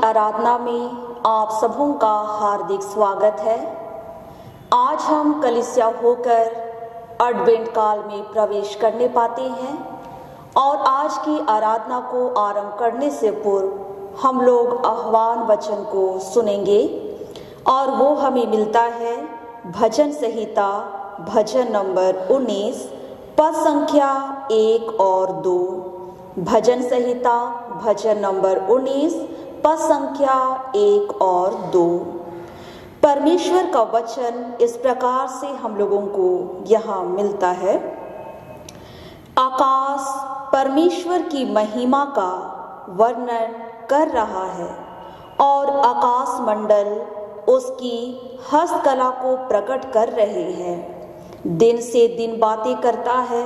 आराधना में आप सबों का हार्दिक स्वागत है। आज हम कलीसिया होकर एडवेंट काल में प्रवेश करने पाते हैं और आज की आराधना को आरंभ करने से पूर्व हम लोग आह्वान वचन को सुनेंगे और वो हमें मिलता है भजन संहिता भजन नंबर 19 पद संख्या 1 और 2। भजन संहिता भजन नंबर 19 पद संख्या 1 और 2। परमेश्वर का वचन इस प्रकार से हम लोगों को यहाँ मिलता है। आकाश परमेश्वर की महिमा का वर्णन कर रहा है और आकाश मंडल उसकी हस्तकला को प्रकट कर रहे हैं। दिन से दिन बातें करता है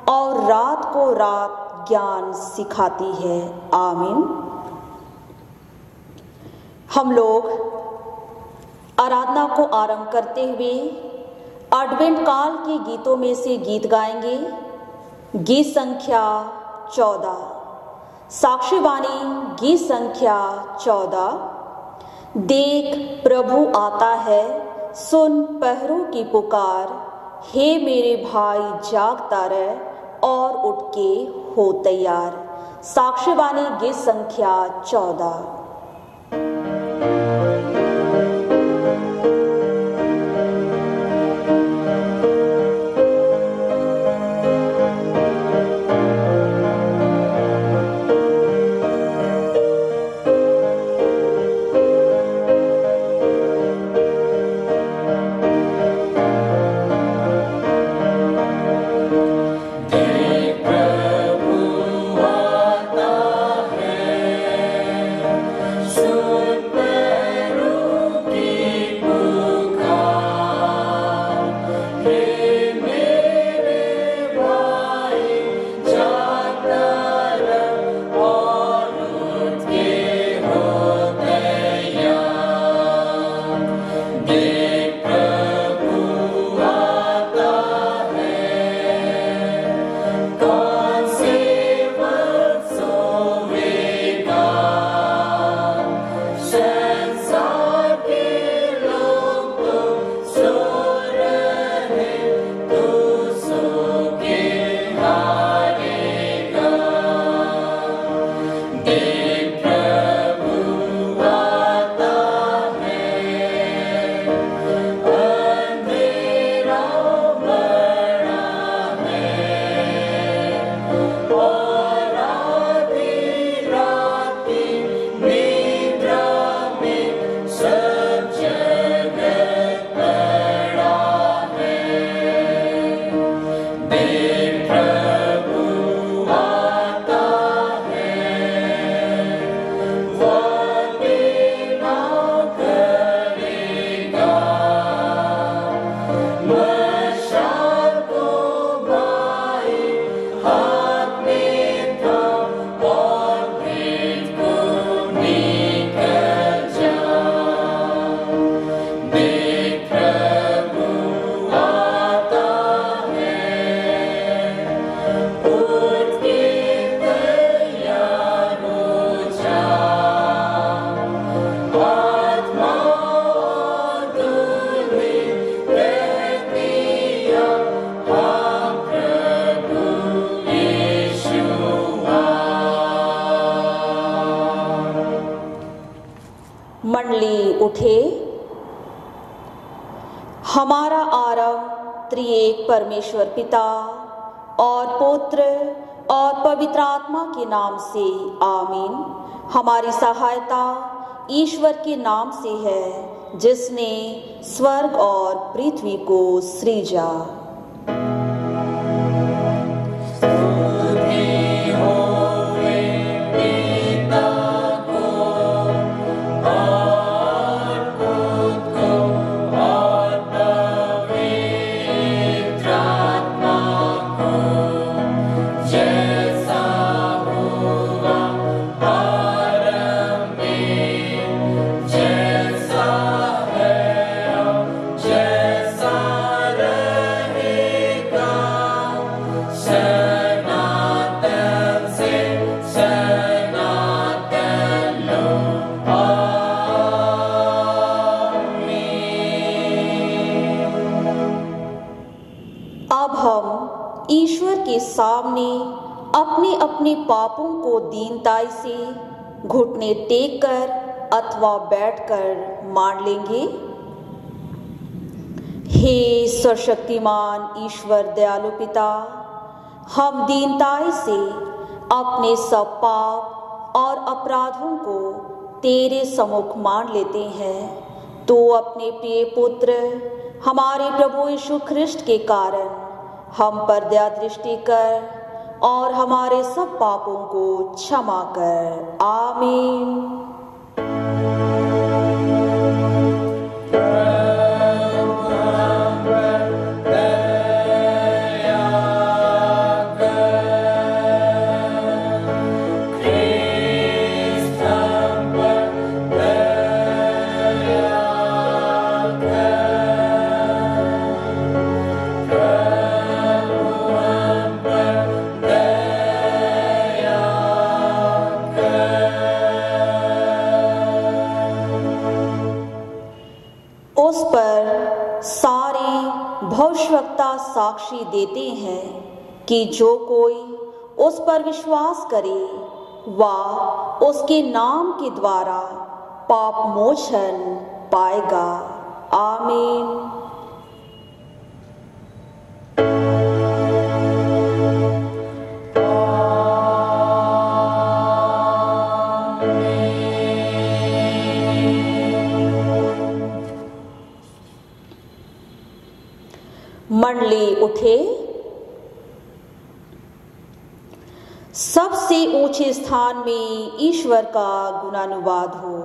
और रात को रात ज्ञान सिखाती है। आमीन। हम लोग आराधना को आरंभ करते हुए एडवेंट काल के गीतों में से गीत गाएंगे। गीत संख्या 14, साक्षीवाणी गीत संख्या 14। देख प्रभु आता है, सुन पहरों की पुकार, हे मेरे भाई जागता रह और उठ के हो तैयार। साक्षीवाणी गीत संख्या 14। मंडली उठे। हमारा आरंभ त्रिएक परमेश्वर पिता और पुत्र और पवित्र आत्मा के नाम से। आमीन। हमारी सहायता ईश्वर के नाम से है जिसने स्वर्ग और पृथ्वी को सृजा। जैसा हम ईश्वर के सामने अपने अपने पापों को दीनताई से घुटने टेक कर अथवा बैठकर मान लेंगे। हे सर्वशक्तिमान ईश्वर दयालु पिता, हम दीनताई से अपने सब पाप और अपराधों को तेरे सम्मुख मान लेते हैं। तो अपने प्रिय पुत्र हमारे प्रभु यीशु ख्रिस्ट के कारण हम पर दया दृष्टि कर और हमारे सब पापों को क्षमा कर। आमीन। उस पर सारे भविष्यवक्ता साक्षी देते हैं कि जो कोई उस पर विश्वास करे वह उसके नाम के द्वारा पाप मोचन पाएगा। आमीन। मंडली उठे, सबसे ऊंचे स्थान में ईश्वर का गुणानुवाद हो।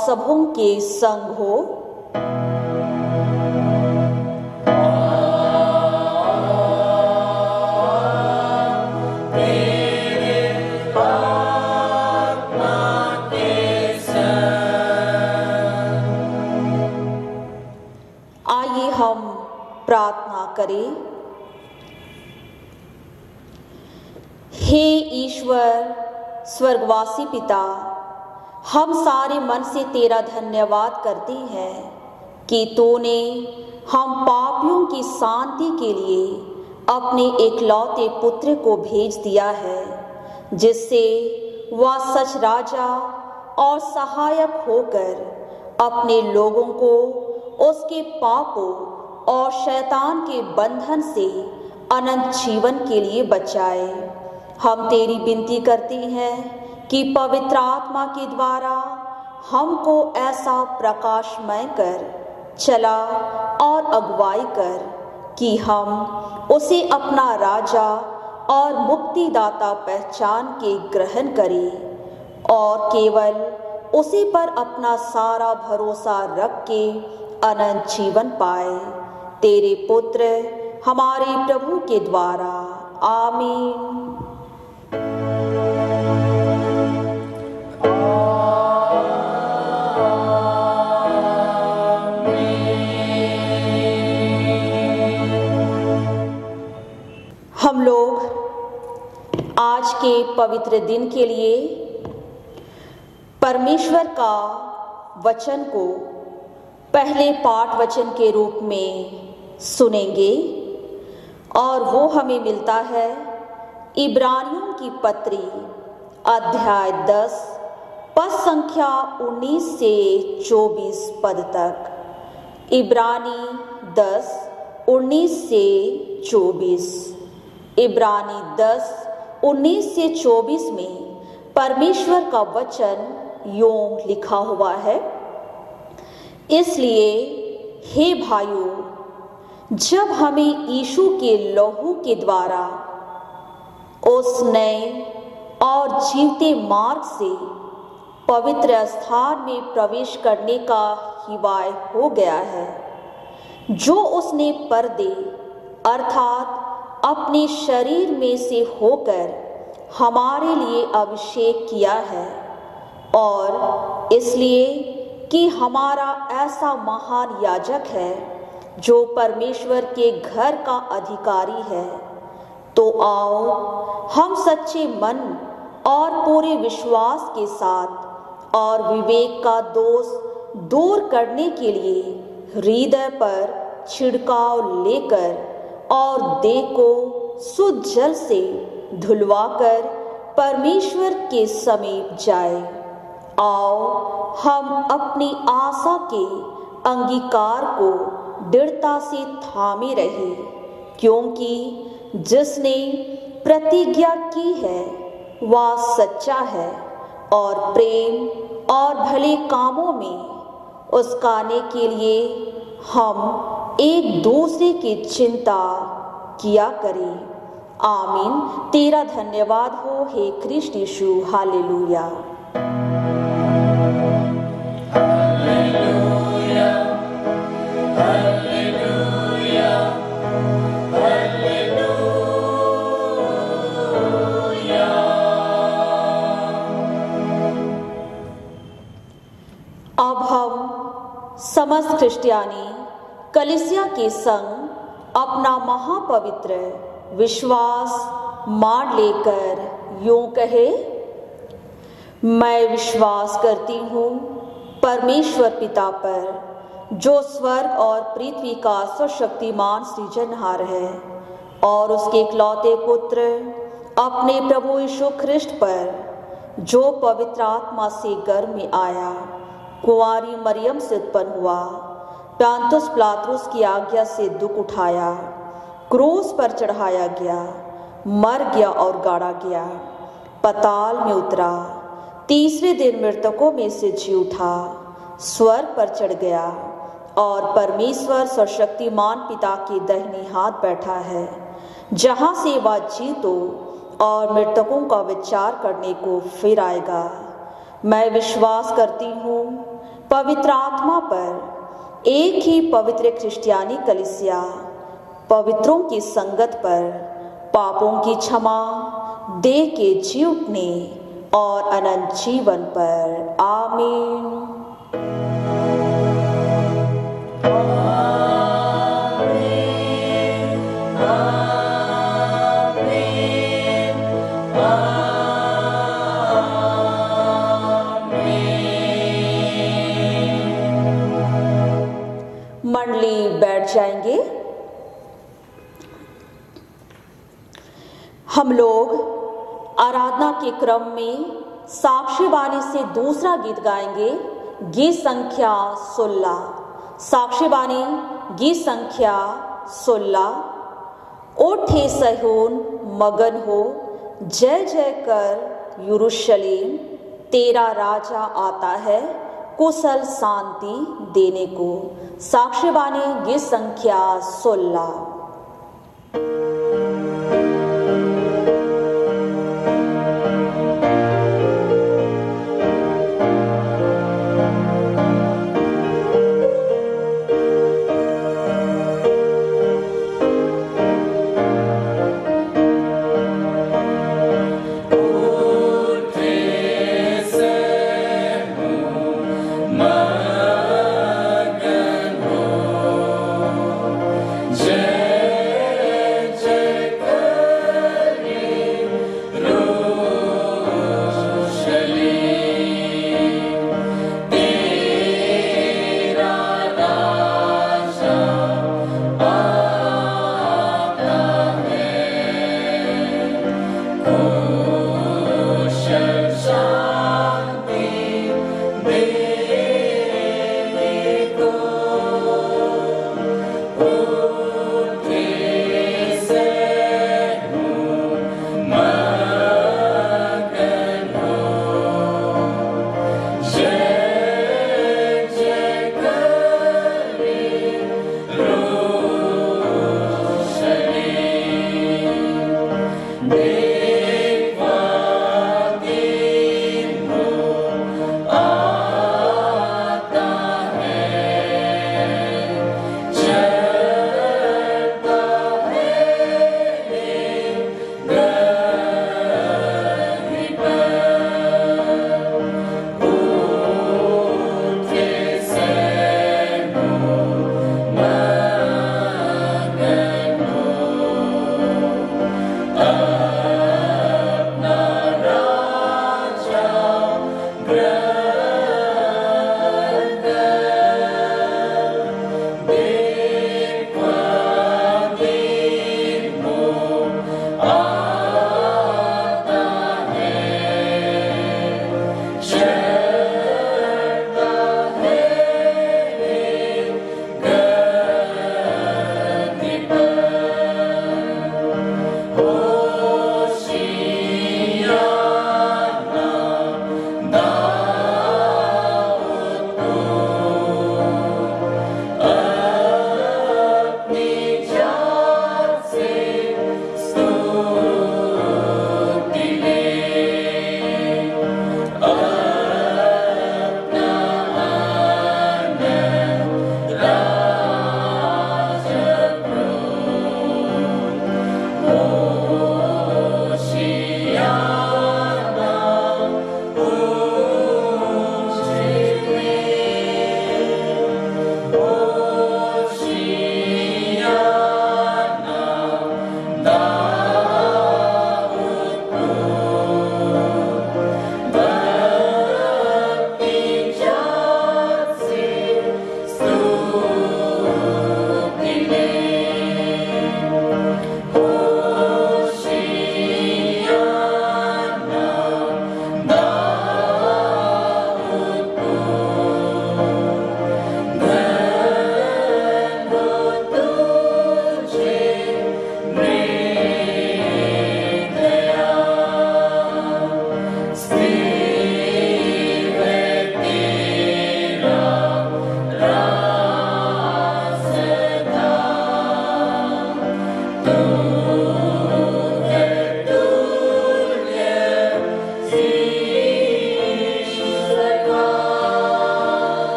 सबों के संग हो। आइए हम प्रार्थना करें। हे ईश्वर स्वर्गवासी पिता, हम सारे मन से तेरा धन्यवाद करते हैं कि तूने हम पापियों की शांति के लिए अपने एकलौते पुत्र को भेज दिया है, जिससे वह सच राजा और सहायक होकर अपने लोगों को उसके पापों और शैतान के बंधन से अनंत जीवन के लिए बचाए। हम तेरी विनती करते हैं कि पवित्र आत्मा के द्वारा हमको ऐसा प्रकाशमय कर चला और अगुवाई कर कि हम उसे अपना राजा और मुक्तिदाता पहचान के ग्रहण करें और केवल उसी पर अपना सारा भरोसा रख के अनंत जीवन पाए। तेरे पुत्र हमारे प्रभु के द्वारा। आमीन। हम लोग आज के पवित्र दिन के लिए परमेश्वर का वचन को पहले पाठ वचन के रूप में सुनेंगे और वो हमें मिलता है इब्रानियों की पत्री अध्याय 10 पद संख्या 19 से 24 पद तक। इब्रानी 10 19 से 24। इब्रानी 10 19 से 24 में परमेश्वर का वचन यूं लिखा हुआ है। इसलिए हे भाइयों, जब हमें यीशु के लहू के द्वारा उस नए और जीवते मार्ग से पवित्र स्थान में प्रवेश करने का अभिवाय हो गया है, जो उसने पर्दे अर्थात अपने शरीर में से होकर हमारे लिए अभिषेक किया है, और इसलिए कि हमारा ऐसा महान याजक है जो परमेश्वर के घर का अधिकारी है, तो आओ हम सच्चे मन और पूरे विश्वास के साथ और विवेक का दोष दूर करने के लिए हृदय पर छिड़काव लेकर और देह को शुद्ध जल से धुलवाकर परमेश्वर के समीप जाए। आओ हम अपनी आशा के अंगीकार को दृढ़ता से थामे रहे, क्योंकि जिसने प्रतिज्ञा की है वह सच्चा है और प्रेम और भले कामों में उसकाने के लिए हम एक दूसरे की चिंता किया करें। आमीन। तेरा धन्यवाद हो हे कृष्ण यीशु। हालेलुया। अब हम समस्त क्रिश्चियानी कलीसिया के संग अपना महापवित्र विश्वास मान लेकर यूं कहे, मैं विश्वास करती हूँ परमेश्वर पिता पर, जो स्वर्ग और पृथ्वी का सर्वशक्तिमान सृजनहार है, और उसके इकलौते पुत्र अपने प्रभु यीशु ख्रिस्ट पर, जो पवित्र आत्मा से गर्भ में आया, कुंवारी मरियम से उत्पन्न हुआ, पांतुस पिलातुस की आज्ञा से दुख उठाया, क्रूस पर चढ़ाया गया, मर गया और गाड़ा गया, पाताल में उतरा, तीसरे दिन मृतकों में से जी उठा, स्वर्ग पर चढ़ गया और परमेश्वर सर्वशक्तिमान पिता के दाहिने हाथ बैठा है, जहाँ से वह जीतों और मृतकों का विचार करने को फिर आएगा। मैं विश्वास करती हूँ पवित्र आत्मा पर, एक ही पवित्र क्रिश्चियानी कलीसिया, पवित्रों की संगत पर, पापों की क्षमा, देह के जी उठने और अनंत जीवन पर। आमीन। मंडली बैठ जाएंगे। हम लोग आराधना के क्रम में साक्षीवाणी से दूसरा गीत गाएंगे, गीत संख्या 16। साक्षीवाणी गीत संख्या 16। उठे सयोन मगन हो, जय जय कर यरूशलेम, तेरा राजा आता है कुशल शांति देने को। साक्षीवाणी गीत संख्या 16।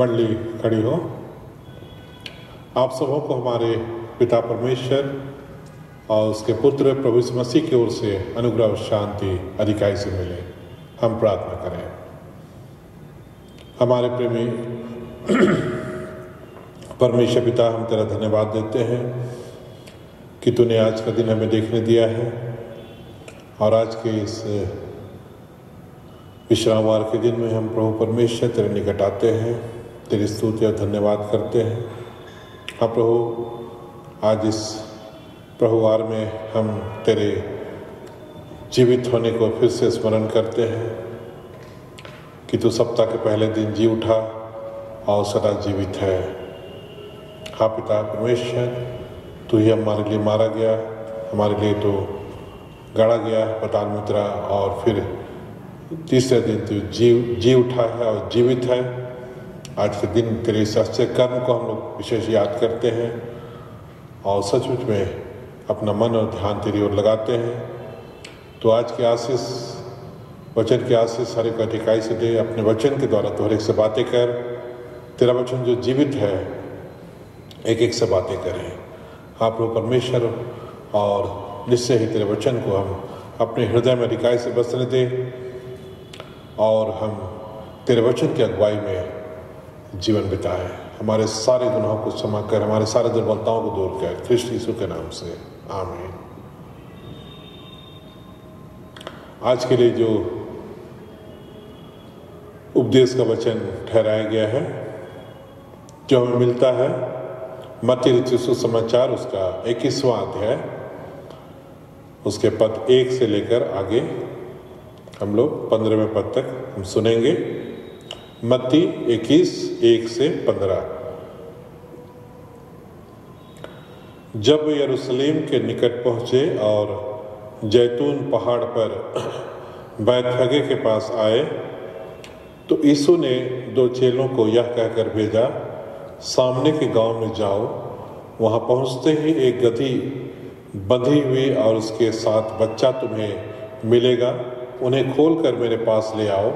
मंडली खड़ी हो। आप सबों को हमारे पिता परमेश्वर और उसके पुत्र प्रभु यीशु मसीह की ओर से अनुग्रह और शांति अधिकाई से मिले। हम प्रार्थना करें। हमारे प्रेमी परमेश्वर पिता, हम तेरा धन्यवाद देते हैं कि तूने आज का दिन हमें देखने दिया है और आज के इस विश्रामवार के दिन में हम प्रभु परमेश्वर तेरे निकट आते हैं, तेरी स्तुति और धन्यवाद करते हैं। हाँ प्रभु, आज इस प्रभुवार में हम तेरे जीवित होने को फिर से स्मरण करते हैं कि तू सप्ताह के पहले दिन जी उठा और सदा जीवित है। हाँ पिता परमेश्वर, तू ही हमारे लिए मारा गया, हमारे लिए तो गाड़ा गया पताल में उतरा और फिर तीसरे दिन तू जी उठा है और जीवित है। आज के दिन तेरे इस आश्चर्य कर्म को हम लोग विशेष याद करते हैं और सचमुच में अपना मन और ध्यान तेरी ओर लगाते हैं। तो आज की आशीष, वचन की आशीष हर एक अधिकाई से दे। अपने वचन के द्वारा तो हर एक से बातें कर। तेरा वचन जो जीवित है, एक एक से बातें करें। आप लोग परमेश्वर, और निश्चय ही तेरे वचन को हम अपने हृदय में अधिकाई से बसने दे और हम तेरे वचन की अगुवाई में जीवन बिताएं। हमारे सारे गुनाहों को क्षमा कर, हमारे सारे दुर्बलताओं को दूर कर, ख्रिस्ट यीशु के नाम से आमीन। आज के लिए जो उपदेश का वचन ठहराया गया है, जो हमें मिलता है मत्ती लिखित सुसमाचार उसका 21वां अध्याय, उसके पद 1 से लेकर आगे हम लोग 15वें पद तक हम सुनेंगे। मत्ती 21:1 से 15। जब यरूशलेम के निकट पहुंचे और जैतून पहाड़ पर बैतफगे के पास आए तो यीशु ने 2 चेलों को यह कहकर भेजा, सामने के गांव में जाओ। वहां पहुंचते ही एक गधी बंधी हुई और उसके साथ बच्चा तुम्हें मिलेगा। उन्हें खोलकर मेरे पास ले आओ।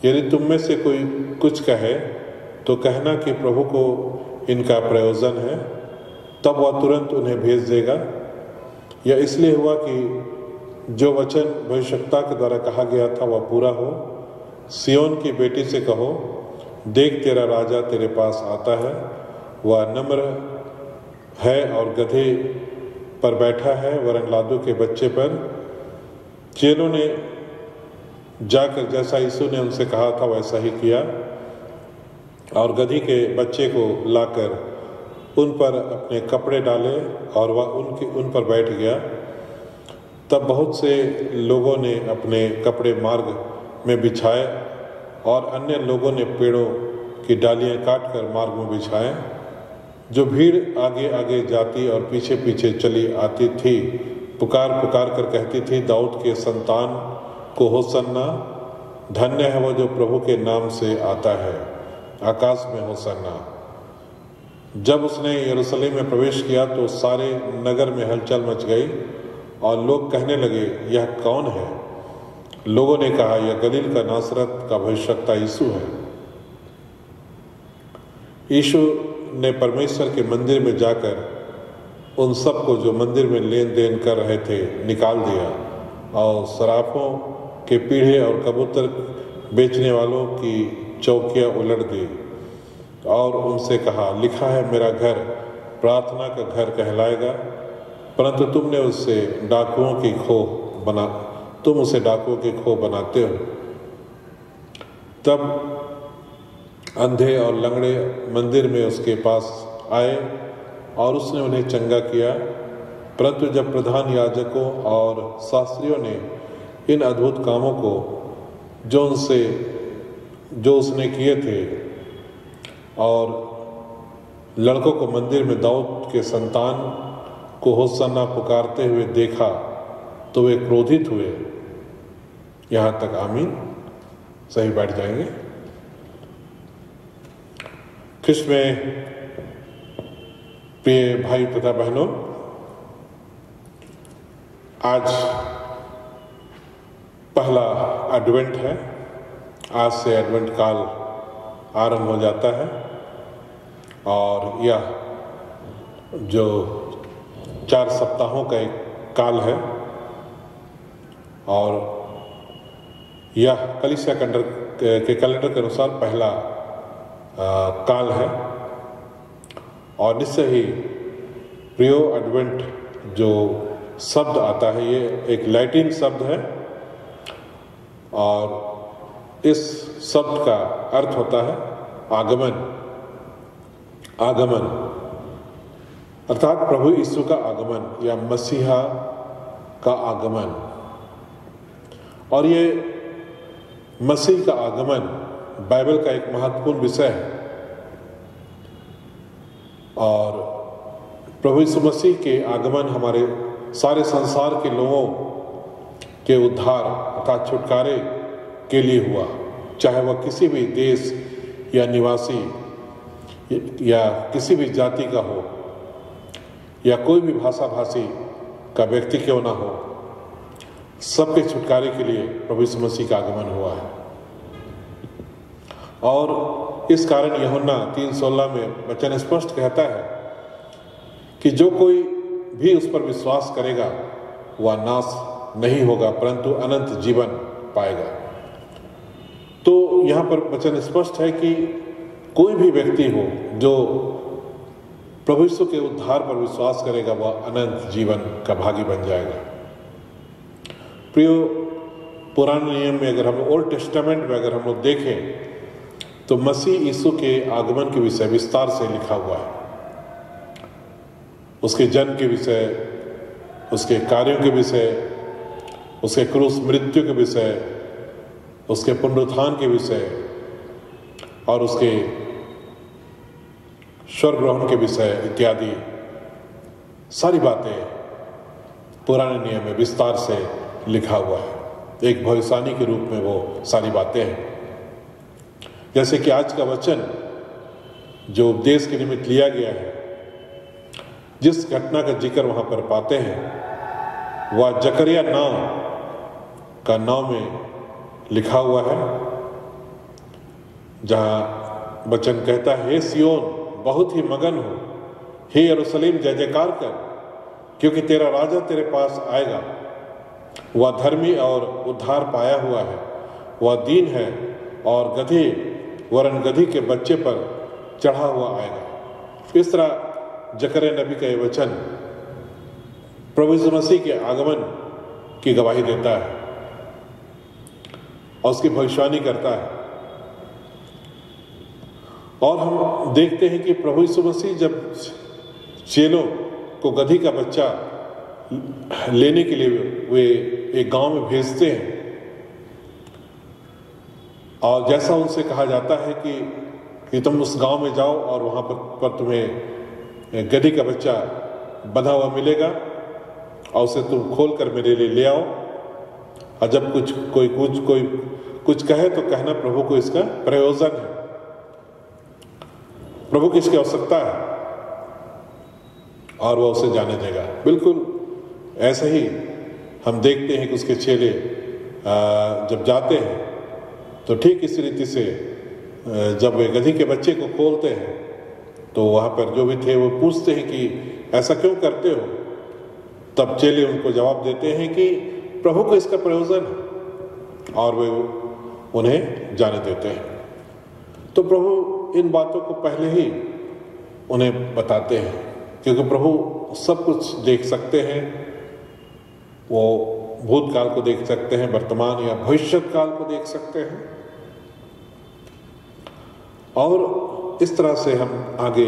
यदि तुम में से कोई कुछ कहे तो कहना कि प्रभु को इनका प्रयोजन है, तब वह तुरंत उन्हें भेज देगा। यह इसलिए हुआ कि जो वचन भविष्यवक्ता के द्वारा कहा गया था वह पूरा हो। सियोन की बेटी से कहो, देख तेरा राजा तेरे पास आता है, वह नम्र है और गधे पर बैठा है, वरन लादू के बच्चे पर। चेलों ने जाकर जैसा यीशु ने उनसे कहा था वैसा ही किया और गधी के बच्चे को लाकर उन पर अपने कपड़े डाले और वह उन पर बैठ गया। तब बहुत से लोगों ने अपने कपड़े मार्ग में बिछाए और अन्य लोगों ने पेड़ों की डालियां काटकर मार्ग में बिछाए। जो भीड़ आगे आगे जाती और पीछे पीछे चली आती थी, पुकार पुकार कर कहती थी, दाऊद के संतान को होसन्ना, धन्य है वो जो प्रभु के नाम से आता है, आकाश में होसन्ना। जब उसने यरूशलेम में प्रवेश किया तो सारे नगर में हलचल मच गई और लोग कहने लगे, यह कौन है? लोगों ने कहा, यह गलील का नासरत का भविष्यवक्ता यीशु है। यीशु ने परमेश्वर के मंदिर में जाकर उन सबको जो मंदिर में लेन देन कर रहे थे निकाल दिया और सराफों के पीढ़े और कबूतर बेचने वालों की चौकियां उलट दी और उनसे कहा, लिखा है मेरा घर प्रार्थना का घर कहलाएगा, परंतु तुम उसे डाकुओं की खोह बनाते हो। तब अंधे और लंगड़े मंदिर में उसके पास आए और उसने उन्हें चंगा किया। परंतु जब प्रधान याजकों और शास्त्रियों ने इन अद्भुत कामों को जो उसने किए थे और लड़कों को मंदिर में दाऊद के संतान को होसन्ना पुकारते हुए देखा तो वे क्रोधित हुए। यहाँ तक आमीन। सही बैठ जाएंगे। ख्रिस्त में प्रिय भाई तथा बहनों, आज पहला एडवेंट है। आज से एडवेंट काल आरंभ हो जाता है। और यह जो 4 सप्ताहों का एक काल है और यह कलीसिया के कैलेंडर के अनुसार पहला काल है। और निश्चय ही प्रियो एडवेंट जो शब्द आता है ये एक लैटिन शब्द है और इस शब्द का अर्थ होता है आगमन। आगमन अर्थात प्रभु यीशु का आगमन या मसीहा का आगमन। और ये मसीह का आगमन बाइबल का एक महत्वपूर्ण विषय है और प्रभु यीशु मसीह के आगमन हमारे सारे संसार के लोगों के उद्धार अर्थात छुटकारे के लिए हुआ, चाहे वह किसी भी देश या निवासी या किसी भी जाति का हो या कोई भी भाषा भाषी का व्यक्ति क्यों ना हो, सबके छुटकारे के लिए प्रभु यीशु मसीह का आगमन हुआ है। और इस कारण यूहन्ना 3:16 में वचन स्पष्ट कहता है कि जो कोई भी उस पर विश्वास करेगा वह नाश नहीं होगा परंतु अनंत जीवन पाएगा। तो यहाँ पर वचन स्पष्ट है कि कोई भी व्यक्ति हो जो प्रभु यीशु के उद्धार पर विश्वास करेगा वह अनंत जीवन का भागी बन जाएगा। प्रियो, पुराने नियम में अगर हम ओल्ड टेस्टामेंट में अगर हम लोग देखें तो मसीह यीशु के आगमन के विषय विस्तार से लिखा हुआ है। उसके जन्म के विषय, उसके कार्यों के विषय, उसके क्रूस मृत्यु के विषय, उसके पुनरुत्थान के विषय और उसके स्वर्ग ग्रहण के विषय इत्यादि सारी बातें पुराने नियम में विस्तार से लिखा हुआ है। एक भविष्यवाणी के रूप में वो सारी बातें हैं। जैसे कि आज का वचन जो उपदेश के निमित्त लिया गया है, जिस घटना का जिक्र वहां पर पाते हैं वह जकरिया का नाम में लिखा हुआ है, जहां वचन कहता है, हे सियोन बहुत ही मगन हो, हे यरूशलेम जय जयकार कर, क्योंकि तेरा राजा तेरे पास आएगा। वह धर्मी और उद्धार पाया हुआ है, वह दीन है और गधे वरन गधी के बच्चे पर चढ़ा हुआ आएगा। इस तरह जकरिया नबी का यह वचन प्रभु यीशु मसीह के आगमन की गवाही देता है और उसकी भविष्यवाणी करता है। और हम देखते हैं कि प्रभु यीशु मसीह जब चेलों को गधी का बच्चा लेने के लिए वे एक गांव में भेजते हैं और जैसा उनसे कहा जाता है कि तुम उस गांव में जाओ और वहां पर तुम्हें गधी का बच्चा बंधा हुआ मिलेगा और उसे तुम खोल कर मेरे लिए ले आओ, और जब कोई कुछ कहे तो कहना प्रभु को इसका प्रयोजन है, प्रभु की इसकी आवश्यकता है और वह उसे जाने देगा। बिल्कुल ऐसे ही हम देखते हैं कि उसके चेले जब जाते हैं तो ठीक इसी रीति से जब वे गधी के बच्चे को खोलते हैं तो वहाँ पर जो भी थे वो पूछते हैं कि ऐसा क्यों करते हो। तब चेले उनको जवाब देते हैं कि प्रभु को इसका प्रयोजन है और वे उन्हें जाने देते हैं। तो प्रभु इन बातों को पहले ही उन्हें बताते हैं, क्योंकि प्रभु सब कुछ देख सकते हैं। वो भूतकाल को देख सकते हैं, वर्तमान या भविष्य काल को देख सकते हैं। और इस तरह से हम आगे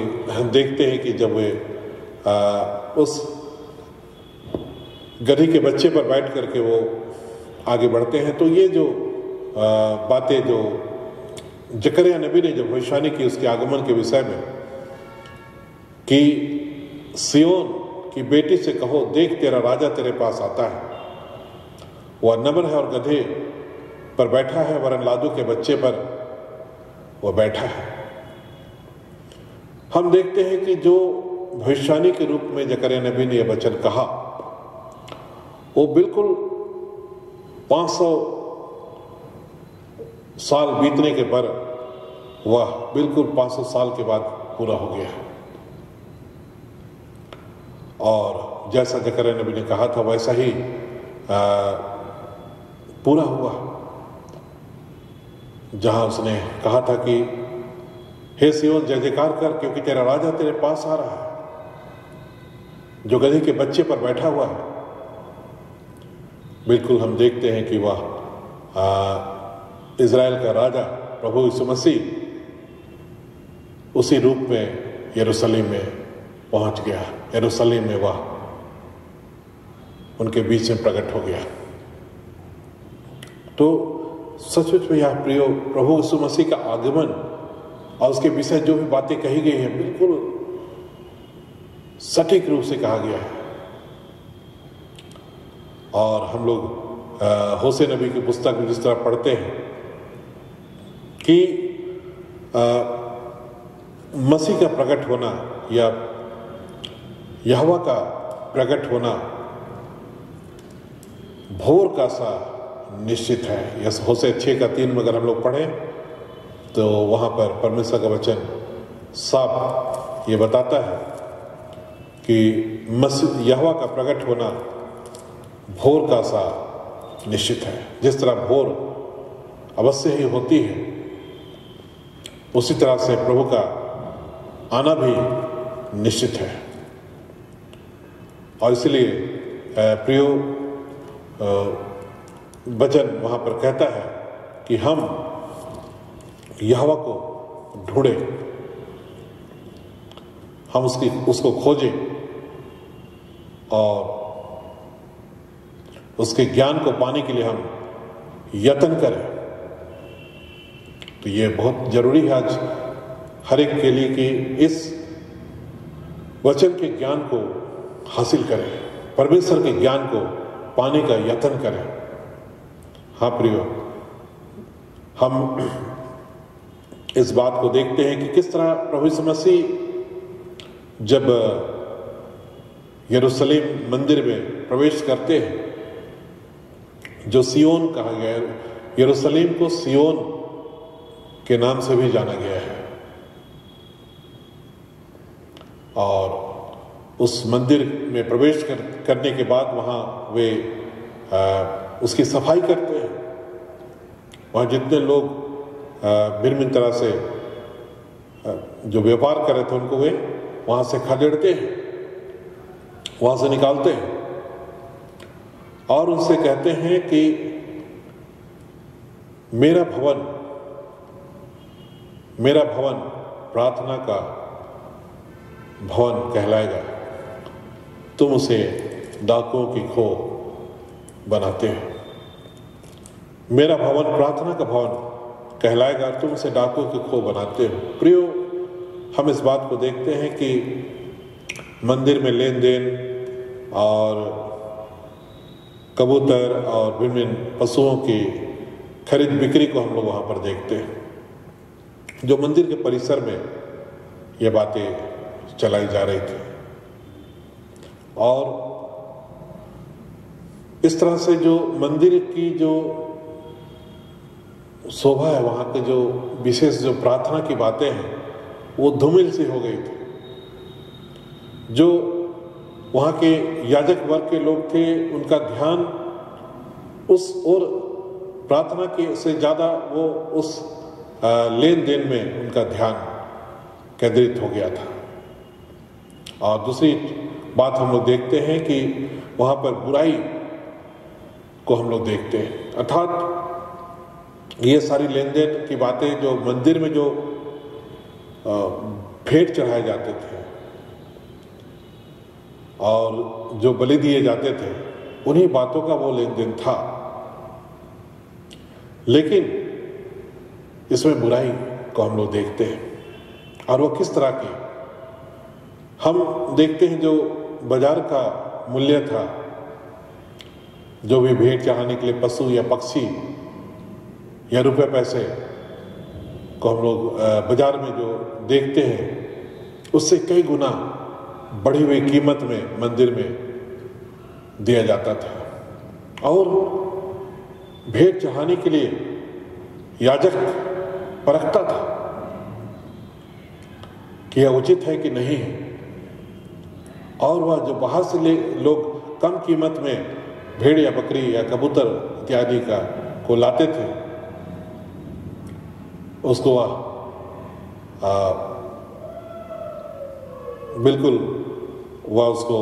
देखते हैं कि जब वे उस गधी के बच्चे पर बैठ करके वो आगे बढ़ते हैं, तो ये जो बातें जो जकरिया नबी ने जो भविष्यवाणी की उसके आगमन के विषय में कि सियोन की बेटी से कहो, देख तेरा राजा तेरे पास आता है, वह नम्र है और गधे पर बैठा है, वरन लादू के बच्चे पर वह बैठा है। हम देखते हैं कि जो भविष्यवाणी के रूप में जकरिया नबी ने यह वचन कहा वो बिल्कुल 500 साल बीतने के पर वह बिल्कुल 500 साल के बाद पूरा हो गया। और जैसा ज़करिया नबी ने कहा था वैसा ही पूरा हुआ, जहां उसने कहा था कि हे सिय्योन जय जयकार कर, क्योंकि तेरा राजा तेरे पास आ रहा है, जो गधे के बच्चे पर बैठा हुआ है। बिल्कुल हम देखते हैं कि वह इज़राइल का राजा प्रभु यीशु मसीह उसी रूप में यरूशलेम में पहुंच गया। यरूशलेम में वह उनके बीच में प्रकट हो गया। तो सचमुच में यह प्रियो प्रभु यीशु मसीह का आगमन और उसके विषय जो भी बातें कही गई हैं बिल्कुल सटीक रूप से कहा गया है। और हम लोग होसे नबी की पुस्तक में जिस तरह पढ़ते हैं कि मसीह का प्रकट होना या यहोवा का प्रकट होना भोर का सा निश्चित है। यस होसे 6:3 में अगर हम लोग पढ़ें तो वहाँ पर परमेश्वर का वचन साफ ये बताता है कि मसीह यहोवा का प्रकट होना भोर का सा निश्चित है। जिस तरह भोर अवश्य ही होती है, उसी तरह से प्रभु का आना भी निश्चित है। और इसलिए प्रियो वचन वहाँ पर कहता है कि हम यहोवा को ढूंढें, हम उसको खोजें और उसके ज्ञान को पाने के लिए हम यत्न करें। तो ये बहुत जरूरी है आज हर एक के लिए कि इस वचन के ज्ञान को हासिल करें, परमेश्वर के ज्ञान को पाने का यत्न करें। हाँ प्रियो, हम इस बात को देखते हैं कि किस तरह प्रभु यीशु मसीह जब यरूशलेम मंदिर में प्रवेश करते हैं, जो सियोन कहा गया है, यरूशलेम को सियोन के नाम से भी जाना गया है। और उस मंदिर में प्रवेश करने के बाद वहाँ वे उसकी सफाई करते हैं। वहाँ जितने लोग भिन्न भिन्न तरह से जो व्यापार कर रहे थे उनको वे वहाँ से खदेड़ते हैं, वहाँ से निकालते हैं और उनसे कहते हैं कि मेरा भवन प्रार्थना का भवन कहलाएगा, तुम उसे डाकुओं की खो बनाते हो। मेरा भवन प्रार्थना का भवन कहलाएगा, तुम उसे डाकुओं की खो बनाते हो। प्रियो, हम इस बात को देखते हैं कि मंदिर में लेन देन और कबूतर और विभिन्न पशुओं की खरीद बिक्री को हम लोग वहाँ पर देखते हैं। जो मंदिर के परिसर में ये बातें चलाई जा रही थी और इस तरह से जो मंदिर की जो शोभा है, वहाँ के जो विशेष जो प्रार्थना की बातें हैं वो धूमिल सी हो गई थी। जो वहाँ के याजक वर्ग के लोग थे उनका ध्यान उस और प्रार्थना के से ज़्यादा वो उस लेन देन में उनका ध्यान केंद्रित हो गया था। और दूसरी बात हम लोग देखते हैं कि वहाँ पर बुराई को हम लोग देखते हैं, अर्थात ये सारी लेन देन की बातें जो मंदिर में जो भेंट चढ़ाए जाते थे और जो बलि दिए जाते थे, उन्हीं बातों का वो लेन देन था। लेकिन इसमें बुराई को हम लोग देखते हैं और वो किस तरह की हम देखते हैं। जो बाजार का मूल्य था, जो भी भेंट चढ़ाने के लिए पशु या पक्षी या रुपए पैसे को हम लोग बाजार में जो देखते हैं, उससे कई गुना बढ़ी हुई कीमत में मंदिर में दिया जाता था। और भेंट चढ़ाने के लिए याजक परखता था कि यह उचित है कि नहीं है। और वह जो बाहर से लोग कम कीमत में भेड़ या बकरी या कबूतर इत्यादि को लाते थे, उसको वह बिल्कुल वह उसको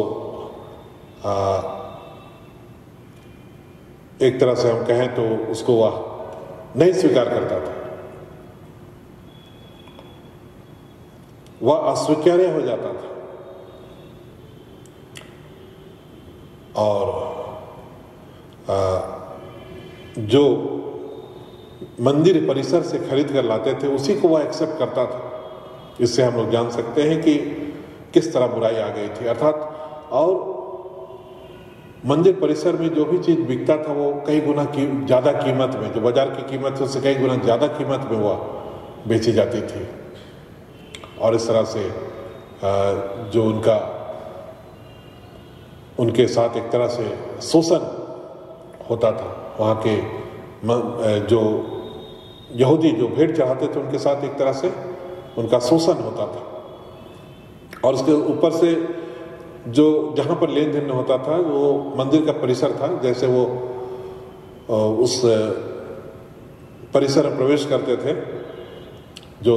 एक तरह से हम कहें तो उसको वह नहीं स्वीकार करता था, वह अस्वीकार्य हो जाता था। और जो मंदिर परिसर से खरीद कर लाते थे उसी को वह एक्सेप्ट करता था। इससे हम लोग जान सकते हैं कि किस तरह बुराई आ गई थी। अर्थात और मंदिर परिसर में जो भी चीज बिकता था वो कई गुना ज्यादा कीमत में, जो बाजार की कीमत से कई गुना ज्यादा कीमत में वह बेची जाती थी। और इस तरह से जो उनके साथ एक तरह से शोषण होता था। वहाँ के जो यहूदी जो भेंट चढ़ाते थे उनके साथ एक तरह से उनका शोषण होता था। और उसके ऊपर से जो जहाँ पर लेन देन होता था वो मंदिर का परिसर था। जैसे वो उस परिसर में प्रवेश करते थे जो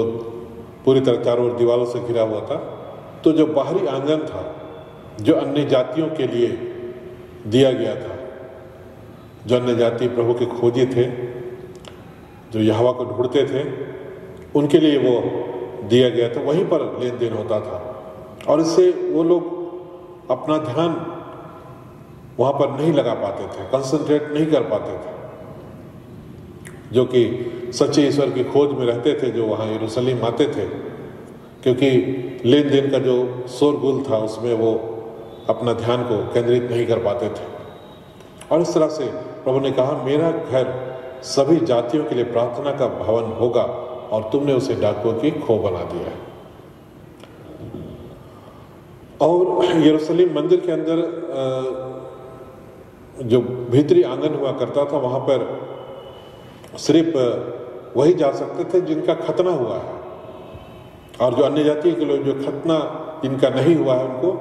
पूरी तरह चारों ओर दीवारों से घिरा हुआ था, तो जो बाहरी आंगन था जो अन्य जातियों के लिए दिया गया था, जो अन्य जाति प्रभु के खोजी थे, जो यहोवा को ढूंढते थे, उनके लिए वो दिया गया था, वहीं पर लेन देन होता था। और इससे वो लोग अपना ध्यान वहाँ पर नहीं लगा पाते थे, कंसंट्रेट नहीं कर पाते थे। जो कि सच्चे ईश्वर की खोज में रहते थे, जो वहाँ यरूशलेम आते थे, क्योंकि लेन देन का जो शोरगुल था उसमें वो अपना ध्यान को केंद्रित नहीं कर पाते थे। और इस तरह से प्रभु ने कहा, मेरा घर सभी जातियों के लिए प्रार्थना का भवन होगा और तुमने उसे डाकुओं की खो बना दिया है। और यरूशलेम मंदिर के अंदर जो भीतरी आंगन हुआ करता था वहां पर सिर्फ वही जा सकते थे जिनका खतना हुआ है, और जो अन्य जाति के लोग जो खतना जिनका नहीं हुआ है उनको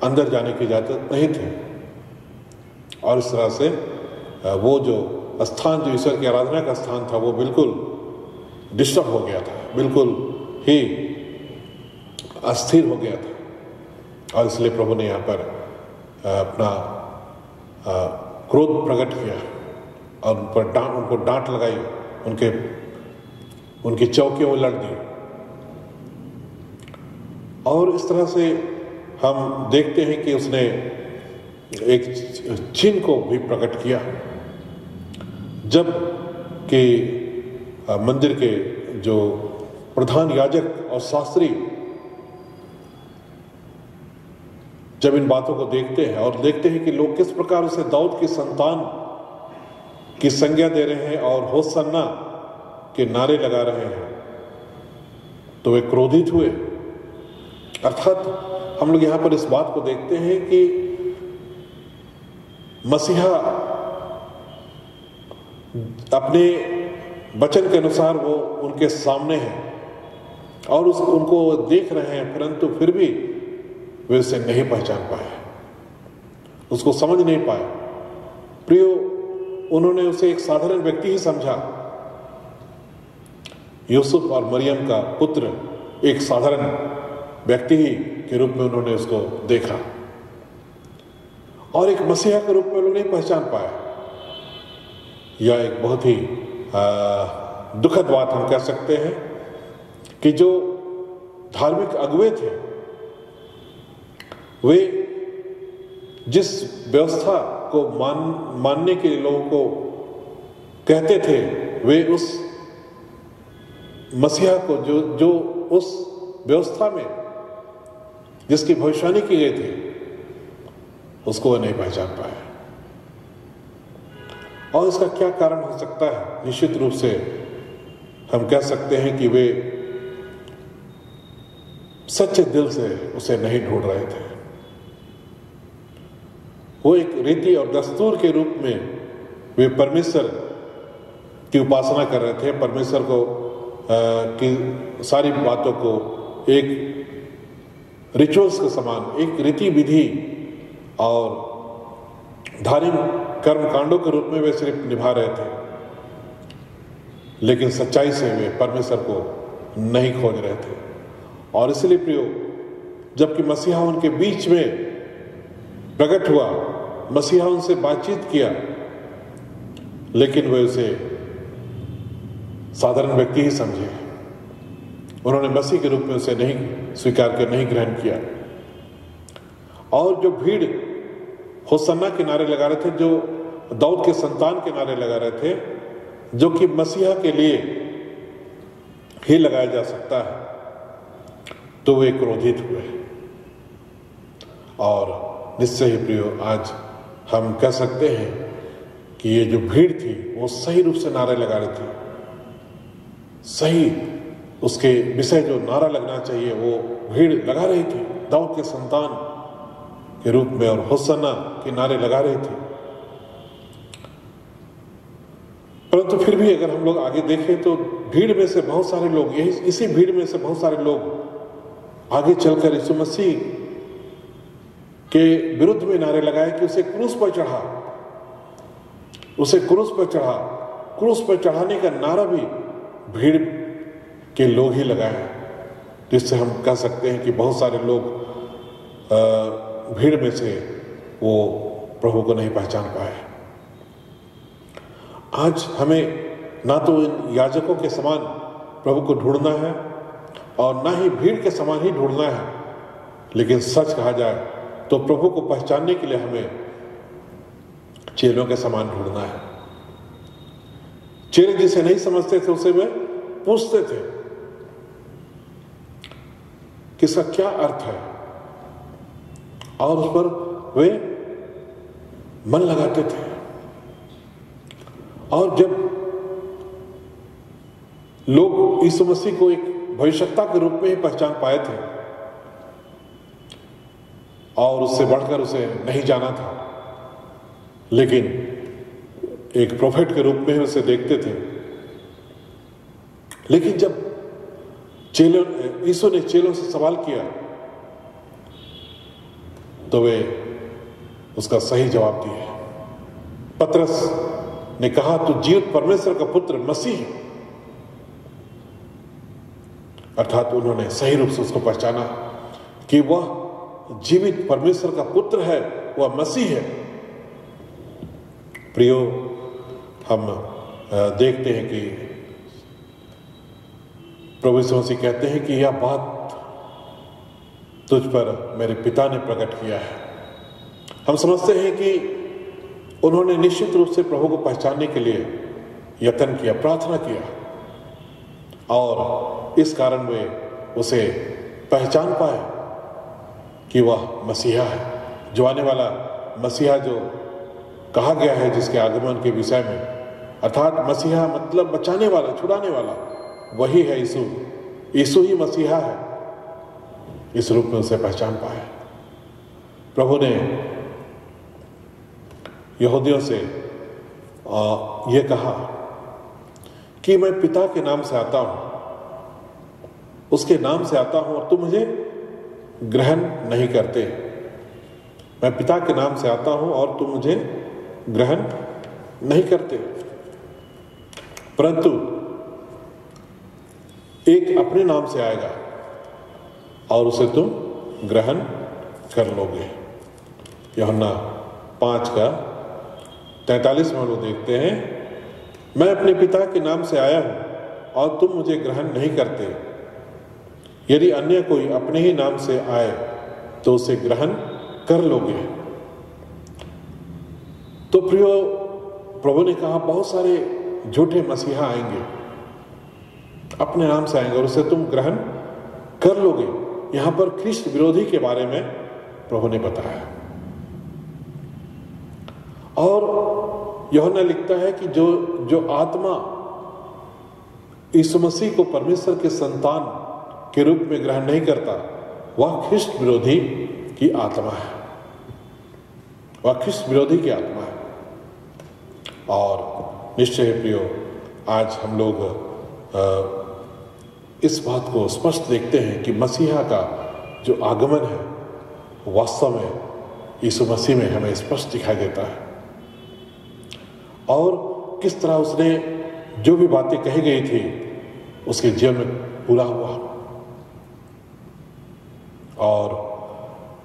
अंदर जाने की इजाजत नहीं थी। और इस तरह से वो जो स्थान, जो ईश्वर की आराधना का स्थान था, वो बिल्कुल डिस्टर्ब हो गया था, बिल्कुल ही अस्थिर हो गया था। और इसलिए प्रभु ने यहाँ पर अपना क्रोध प्रकट किया और उनको डांट लगाई, उनकी चौकियों उलट दी। और इस तरह से हम देखते हैं कि उसने एक चिन्ह को भी प्रकट किया, जब कि मंदिर के जो प्रधान याजक और शास्त्री जब इन बातों को देखते हैं और देखते हैं कि लोग किस प्रकार उसे दाऊद की संतान की संज्ञा दे रहे हैं और होसन्ना के नारे लगा रहे हैं, तो वे क्रोधित हुए। अर्थात हम लोग यहां पर इस बात को देखते हैं कि मसीहा अपने वचन के अनुसार वो उनके सामने है और उनको देख रहे हैं, परंतु फिर भी वे उसे नहीं पहचान पाए, उसको समझ नहीं पाए। प्रियो, उन्होंने उसे एक साधारण व्यक्ति ही समझा। यूसुफ और मरियम का पुत्र एक साधारण व्यक्ति ही के रूप में उन्होंने उसको देखा और एक मसीहा के रूप में लोग नहीं पहचान पाए। यह एक बहुत ही दुखद बात हम कह सकते हैं कि जो धार्मिक अगुवे थे वे जिस व्यवस्था को मानने के लिए लोगों को कहते थे, वे उस मसीहा को जो उस व्यवस्था में जिसकी भविष्यवाणी की गई थी उसको वे नहीं पहचान पाए। और इसका क्या कारण हो सकता है? निश्चित रूप से हम कह सकते हैं कि वे सच्चे दिल से उसे नहीं ढूंढ रहे थे। वो एक रीति और दस्तूर के रूप में वे परमेश्वर की उपासना कर रहे थे, परमेश्वर को की सारी बातों को एक रिचुअल्स के समान, एक रीति विधि और धार्मिक कर्म कांडों के रूप में वे सिर्फ निभा रहे थे, लेकिन सच्चाई से वे परमेश्वर को नहीं खोज रहे थे। और इसलिए प्रियो, जबकि मसीहा उनके बीच में प्रकट हुआ, मसीहा उनसे बातचीत किया, लेकिन वे उसे साधारण व्यक्ति ही समझे। उन्होंने मसीह के रूप में उसे नहीं स्वीकार किया, नहीं ग्रहण किया। और जो भीड़ होसन्ना के नारे लगा रहे थे, जो दाऊद के संतान के नारे लगा रहे थे, जो कि मसीहा के लिए ही लगाया जा सकता है, तो वे क्रोधित हुए। और निश्चय ही प्रियो, आज हम कह सकते हैं कि ये जो भीड़ थी वो सही रूप से नारे लगा रही थी, सही उसके विषय जो नारा लगना चाहिए वो भीड़ लगा रही थी, दाऊद के संतान के रूप में, और होसन्ना के नारे लगा रही थी। परंतु फिर भी अगर हम लोग आगे देखें तो भीड़ में से बहुत सारे लोग, इसी भीड़ में से बहुत सारे लोग आगे चलकर यीशु मसीह के विरुद्ध में नारे लगाए कि उसे क्रूस पर चढ़ा, उसे क्रूस पर चढ़ा। क्रूस पर चढ़ाने का नारा भी भीड़ के लोग ही लगाए, जिससे हम कह सकते हैं कि बहुत सारे लोग भीड़ में से वो प्रभु को नहीं पहचान पाए। आज हमें ना तो इन याजकों के समान प्रभु को ढूंढना है और ना ही भीड़ के समान ही ढूंढना है, लेकिन सच कहा जाए तो प्रभु को पहचानने के लिए हमें चेलों के समान ढूंढना है। चेले जिसे नहीं समझते थे उसे वे पूछते थे कि इसका क्या अर्थ है, और उस पर वे मन लगाते थे। और जब लोग यीशु मसीह को एक भविष्यवक्ता के रूप में ही पहचान पाए थे और उससे बढ़कर उसे नहीं जाना था, लेकिन एक प्रोफेट के रूप में ही उसे देखते थे, लेकिन जब यीशु ने चेलों से सवाल किया तो वे उसका सही जवाब दिए। पतरस ने कहा, तू जीवित परमेश्वर का पुत्र मसीह, अर्थात उन्होंने सही रूप से उसको पहचाना कि वह जीवित परमेश्वर का पुत्र है, वह मसीह है। प्रियो, हम देखते हैं कि प्रभु यीशु मसीह कहते हैं कि यह बात तुझ पर मेरे पिता ने प्रकट किया है। हम समझते हैं कि उन्होंने निश्चित रूप से प्रभु को पहचानने के लिए यत्न किया, प्रार्थना किया, और इस कारण वे उसे पहचान पाए कि वह मसीहा है, जो आने वाला मसीहा जो कहा गया है, जिसके आगमन के विषय में, अर्थात मसीहा मतलब बचाने वाला, छुड़ाने वाला, वही है यीशु। यीशु ही मसीहा है। इस रूप में उसे पहचान पाए। प्रभु ने यहूदियों से ये कहा कि मैं पिता के नाम से आता हूं, उसके नाम से आता हूं और तुम मुझे ग्रहण नहीं करते। मैं पिता के नाम से आता हूं और तुम मुझे ग्रहण नहीं करते, परंतु एक अपने नाम से आएगा और उसे तुम ग्रहण कर लोगे। यूहन्ना 5:43 में लोग देखते हैं, मैं अपने पिता के नाम से आया हूं और तुम मुझे ग्रहण नहीं करते। यदि अन्य कोई अपने ही नाम से आए तो उसे ग्रहण कर लोगे। तो प्रियो, प्रभु ने कहा बहुत सारे झूठे मसीहा आएंगे, अपने नाम से आएंगे और उसे तुम ग्रहण कर लोगे। यहां पर ख्रिस्त विरोधी के बारे में प्रभु ने बताया। और यूहन्ना लिखता है कि जो आत्मा यीशु मसीह को परमेश्वर के संतान के रूप में ग्रहण नहीं करता, वह ख्रिस्त विरोधी की आत्मा है, वह ख्रिस्त विरोधी की आत्मा है। और निश्चय प्रियो, आज हम लोग इस बात को स्पष्ट देखते हैं कि मसीहा का जो आगमन है वास्तव में यीशु मसीह में हमें स्पष्ट दिखाई देता है, और किस तरह उसने जो भी बातें कही गई थी उसके जीवन में पूरा हुआ। और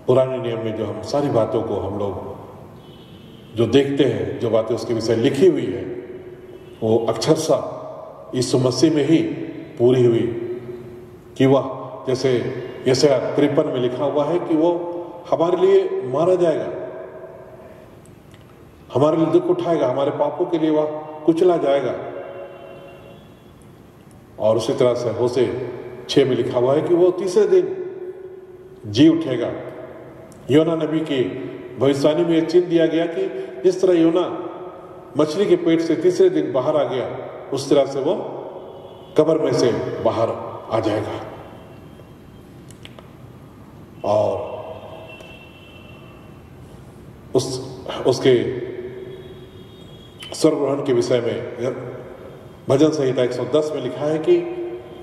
पुराने नियम में जो हम सारी बातों को हम लोग जो देखते हैं, जो बातें उसके विषय लिखी हुई है, वो अक्षरशः यीशु मसीह में ही पूरी हुई। कि वह जैसे यशायाह 53 में लिखा हुआ है कि वो हमारे लिए मारा जाएगा, हमारे लिए दुख उठाएगा, हमारे पापों के लिए वह कुचला जाएगा। और उसी तरह से होशे 6 में लिखा हुआ है कि वो तीसरे दिन जी उठेगा। योना नबी की भविष्यवाणी में यह चिन्ह दिया गया कि जिस तरह योना मछली के पेट से तीसरे दिन बाहर आ गया, उस तरह से वो कब्र में से बाहर आ जाएगा। और उसके स्वर्ग ग्रहण के विषय में भजन संहिता 110 में लिखा है कि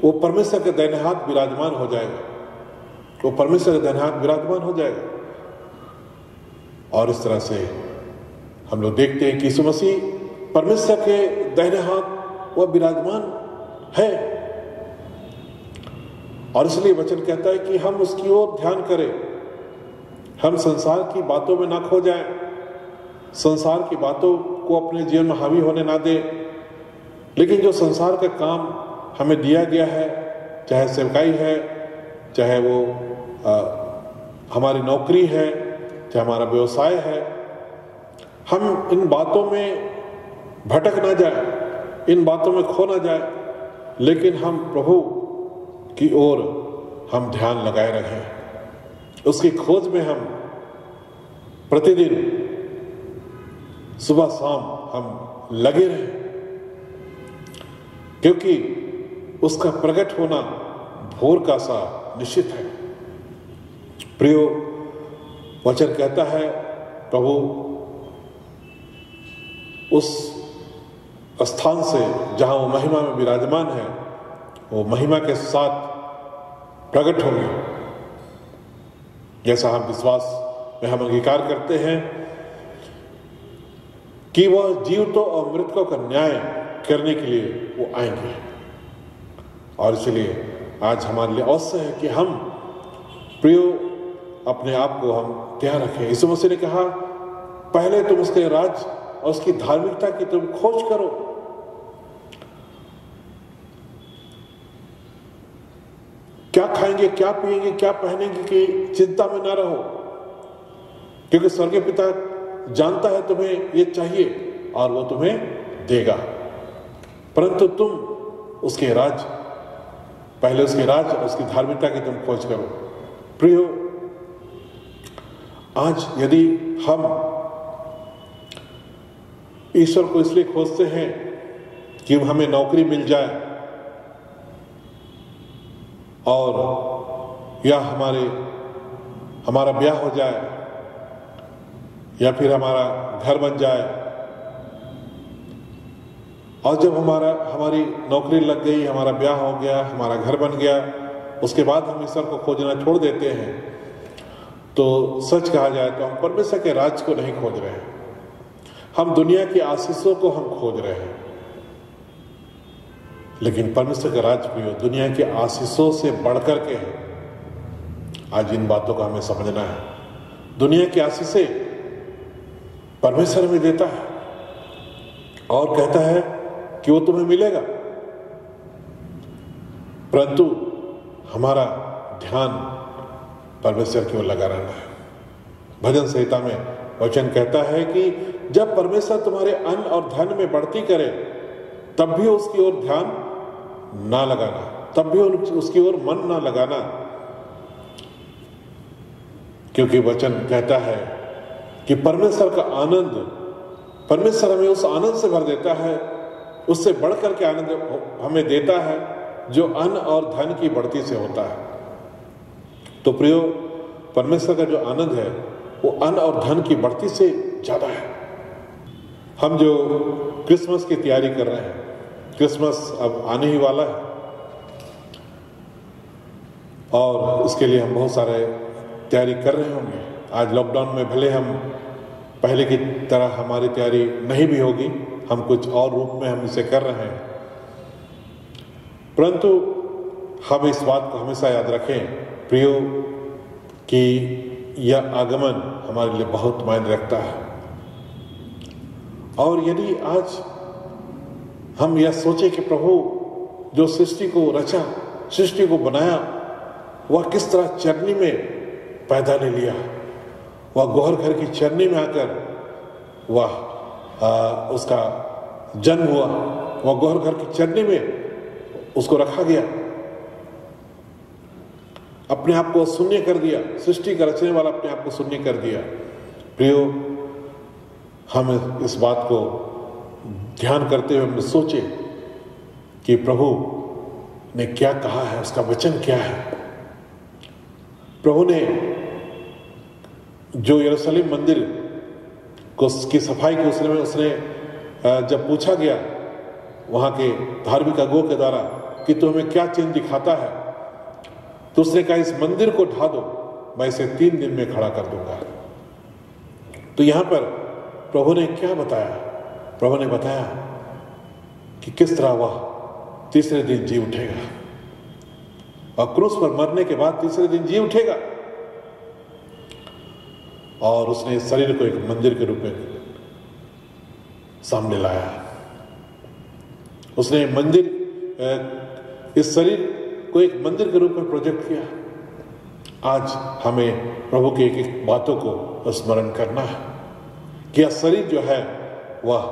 वो परमेश्वर के दाहिने हाथ विराजमान हो जाएगा, वो परमेश्वर के दाहिने हाथ विराजमान हो जाएगा। और इस तरह से हम लोग देखते हैं कि यीशु मसीह परमेश्वर के दाहिने हाथ वह विराजमान है। और इसलिए वचन कहता है कि हम उसकी ओर ध्यान करें, हम संसार की बातों में ना खो जाएं, संसार की बातों को अपने जीवन में हावी होने ना दें, लेकिन जो संसार का काम हमें दिया गया है, चाहे सेवकाई है, चाहे वो हमारी नौकरी है, चाहे हमारा व्यवसाय है, हम इन बातों में भटक ना जाए, इन बातों में खो ना जाए, लेकिन हम प्रभु की ओर हम ध्यान लगाए रखें। उसकी खोज में हम प्रतिदिन सुबह शाम हम लगे रहें, क्योंकि उसका प्रकट होना भोर का सा निश्चित है। प्रियो, वचन कहता है प्रभु उस स्थान से जहां वो महिमा में विराजमान है, वो महिमा के साथ प्रकट होंगे। जैसा हम विश्वास में हम अंगीकार करते हैं कि वह जीवितों और मृतकों का न्याय करने के लिए वो आएंगे। और इसलिए आज हमारे लिए अवश्य है कि हम प्रियो अपने आप को हम तैयार रखें। यीशु मसीह ने कहा, पहले तुम उसके राज और उसकी धार्मिकता की तुम खोज करो। क्या खाएंगे, क्या पिएंगे, क्या पहनेंगे की चिंता में ना रहो, क्योंकि स्वर्गीय पिता जानता है तुम्हें ये चाहिए और वो तुम्हें देगा। परंतु तुम उसके राज, पहले उसके राज और उसकी धार्मिकता की तुम खोज करो। प्रियो, आज यदि हम ईश्वर को इसलिए खोजते हैं कि हमें नौकरी मिल जाए और या हमारा ब्याह हो जाए, या फिर हमारा घर बन जाए, और जब हमारी नौकरी लग गई, हमारा ब्याह हो गया, हमारा घर बन गया, उसके बाद हम ईश्वर को खोजना छोड़ देते हैं, तो सच कहा जाए तो हम परमेश्वर के राज को नहीं खोज रहे हैं, हम दुनिया की आशीषों को हम खोज रहे हैं। लेकिन परमेश्वर का राज भी दुनिया की आशीषों से बढ़कर के है। आज इन बातों को हमें समझना है। दुनिया की आशीषें परमेश्वर में देता है और कहता है कि वो तुम्हें मिलेगा, परंतु हमारा ध्यान परमेश्वर की ओर लगा रहना है। भजन संहिता में वचन कहता है कि जब परमेश्वर तुम्हारे अन्न और धन में बढ़ती करे, तब भी उसकी ओर ध्यान ना लगाना, तब भी उसकी ओर मन ना लगाना, क्योंकि वचन कहता है कि परमेश्वर का आनंद, परमेश्वर हमें उस आनंद से भर देता है, उससे बढ़कर के आनंद हमें देता है जो अन्न और धन की बढ़ती से होता है। तो प्रियो, परमेश्वर का जो आनंद है वो अन्न और धन की बढ़ती से ज्यादा है। हम जो क्रिसमस की तैयारी कर रहे हैं, क्रिसमस अब आने ही वाला है, और इसके लिए हम बहुत सारे तैयारी कर रहे होंगे। आज लॉकडाउन में भले हम पहले की तरह हमारी तैयारी नहीं भी होगी, हम कुछ और रूप में हम इसे कर रहे हैं, परंतु हम इस बात को हमेशा याद रखें प्रियो कि यह आगमन हमारे लिए बहुत मायने रखता है। और यदि आज हम यह सोचे कि प्रभु जो सृष्टि को रचा, सृष्टि को बनाया, वह किस तरह चरनी में पैदा ले लिया, वह गोहर घर की चरनी में आकर वह उसका जन्म हुआ, वह गोहर घर की चरनी में उसको रखा गया, अपने आप को शून्य कर दिया, सृष्टि का रचने वाला अपने आप को शून्य कर दिया। प्रियो, हम इस बात को ध्यान करते हुए हम सोचे कि प्रभु ने क्या कहा है, उसका वचन क्या है। प्रभु ने जो यरूशलेम मंदिर को की सफाई की उसने जब पूछा गया वहां के धार्मिक अगुओं के द्वारा कि तू हमें क्या चिन्ह दिखाता है, तो उसने कहा इस मंदिर को ढा दो, मैं इसे 3 दिन में खड़ा कर दूंगा। तो यहां पर प्रभु ने क्या बताया? प्रभु ने बताया कि किस तरह वह तीसरे दिन जी उठेगा और क्रूस पर मरने के बाद तीसरे दिन जी उठेगा। और उसने इस शरीर को एक मंदिर के रूप में सामने लाया। उसने इस शरीर को एक मंदिर के रूप में प्रोजेक्ट किया। आज हमें प्रभु की एक एक बातों को स्मरण करना है कि यह शरीर जो है वह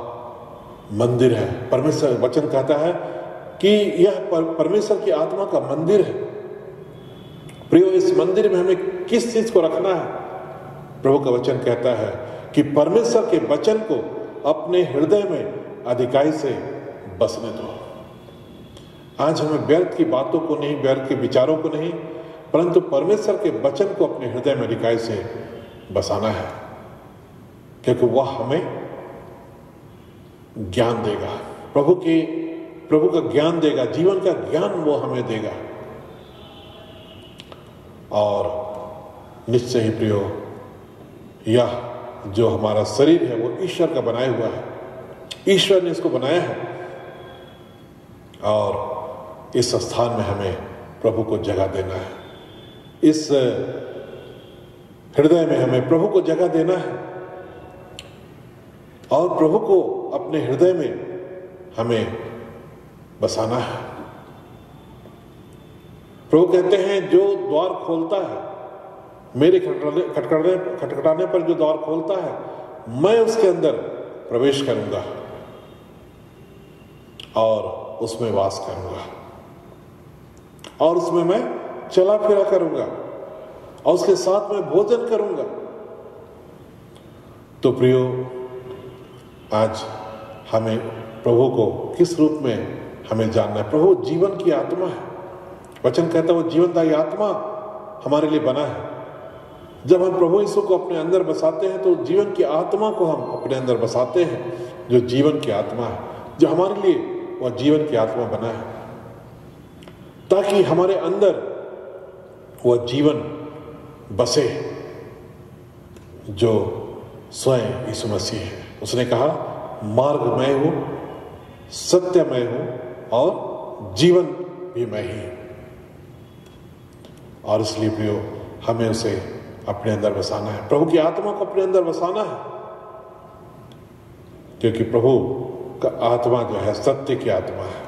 मंदिर है। परमेश्वर वचन कहता है कि यह परमेश्वर की आत्मा का मंदिर है। प्रियो, इस मंदिर में हमें किस चीज को रखना है? प्रभु का वचन कहता है कि परमेश्वर के वचन को अपने हृदय में अधिकाई से बसने दो। आज हमें व्यर्थ की बातों को नहीं, व्यर्थ के विचारों को नहीं, परंतु परमेश्वर के वचन को अपने हृदय में अधिकाई से बसाना है, क्योंकि वह हमें ज्ञान देगा, प्रभु का ज्ञान देगा, जीवन का ज्ञान वो हमें देगा। और निश्चय ही प्रियो, यह जो हमारा शरीर है वो ईश्वर का बनाया हुआ है, ईश्वर ने इसको बनाया है। और इस स्थान में हमें प्रभु को जगह देना है, इस हृदय में हमें प्रभु को जगह देना है और प्रभु को अपने हृदय में हमें बसाना है। प्रभु कहते हैं जो द्वार खोलता है, मेरे खटखटाने पर जो द्वार खोलता है, मैं उसके अंदर प्रवेश करूंगा और उसमें वास करूंगा और उसमें मैं चला फिरा करूंगा और उसके साथ में भोजन करूंगा। तो प्रियो, आज हमें प्रभु को किस रूप में हमें जानना है। प्रभु जीवन की आत्मा है। वचन कहता है वो जीवनदायी आत्मा हमारे लिए बना है। जब हम प्रभु यीशु को अपने अंदर बसाते हैं तो जीवन की आत्मा को हम अपने अंदर बसाते हैं, जो जीवन की आत्मा है, जो हमारे लिए वह जीवन की आत्मा बना है, ताकि हमारे अंदर वह जीवन बसे जो स्वयं यीशु मसीह है। उसने कहा मार्ग मैं हूं, सत्य मैं हूं और जीवन भी मैं ही। और इसलिए प्रियो, हमें उसे अपने अंदर बसाना है, प्रभु की आत्मा को अपने अंदर बसाना है, क्योंकि प्रभु का आत्मा जो है सत्य की आत्मा है,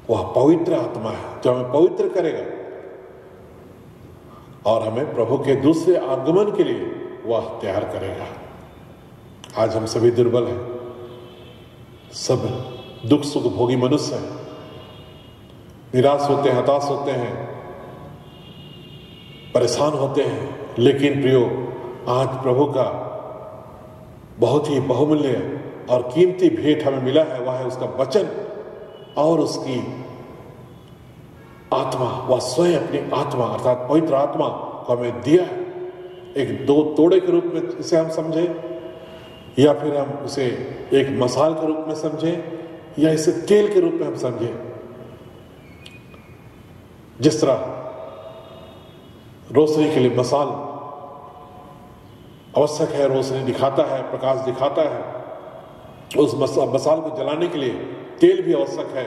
वह पवित्र आत्मा है जो हमें पवित्र करेगा और हमें प्रभु के दूसरे आगमन के लिए वह तैयार करेगा। आज हम सभी दुर्बल हैं, सब दुख सुख भोगी मनुष्य हैं, निराश होते हैं, हताश होते हैं, परेशान होते हैं। लेकिन प्रियो, आज प्रभु का बहुत ही बहुमूल्य और कीमती भेंट हमें मिला है, वह है उसका वचन और उसकी आत्मा। वह स्वयं अपनी आत्मा अर्थात पवित्र आत्मा को हमें दिया है। एक दो तोड़े के रूप में इसे हम समझें या फिर हम उसे एक मसाल के रूप में समझें या इसे तेल के रूप में हम समझें, जिस तरह रोशनी के लिए मसाल आवश्यक है, रोशनी दिखाता है, प्रकाश दिखाता है, उस मसाल को जलाने के लिए तेल भी आवश्यक है।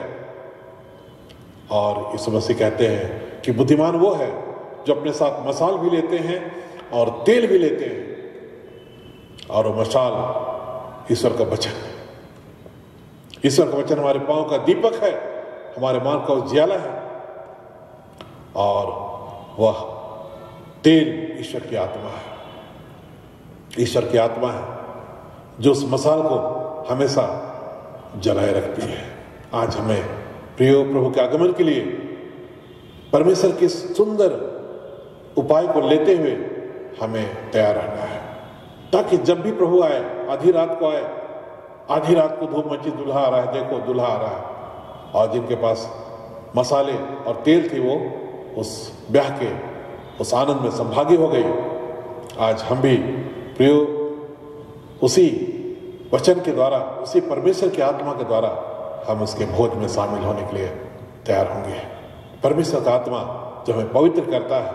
और यीशु मसीह कहते हैं कि बुद्धिमान वो है जो अपने साथ मसाल भी लेते हैं और तेल भी लेते हैं। और वो मसाल ईश्वर का वचन है। ईश्वर का वचन हमारे पांव का दीपक है, हमारे मार्ग का उजियाला है। और वह तेल ईश्वर की आत्मा है। ईश्वर की आत्मा है जो उस मसाल को हमेशा जलाए रखती है। आज हमें प्रिय प्रभु के आगमन के लिए परमेश्वर के सुंदर उपाय को लेते हुए हमें तैयार रहना है, ताकि जब भी प्रभु आए, आधी रात को आए, आधी रात को धूप मची, दूल्हा आ रहा है, देखो दूल्हा आ रहा है। और जिनके पास मसाले और तेल थी वो उस ब्याह के उस आनंद में संभागी हो गई। आज हम भी प्रियो उसी वचन के द्वारा, उसी परमेश्वर की आत्मा के द्वारा हम उसके भोज में शामिल होने के लिए तैयार होंगे। परमेश्वर का आत्मा जो हमें पवित्र करता है,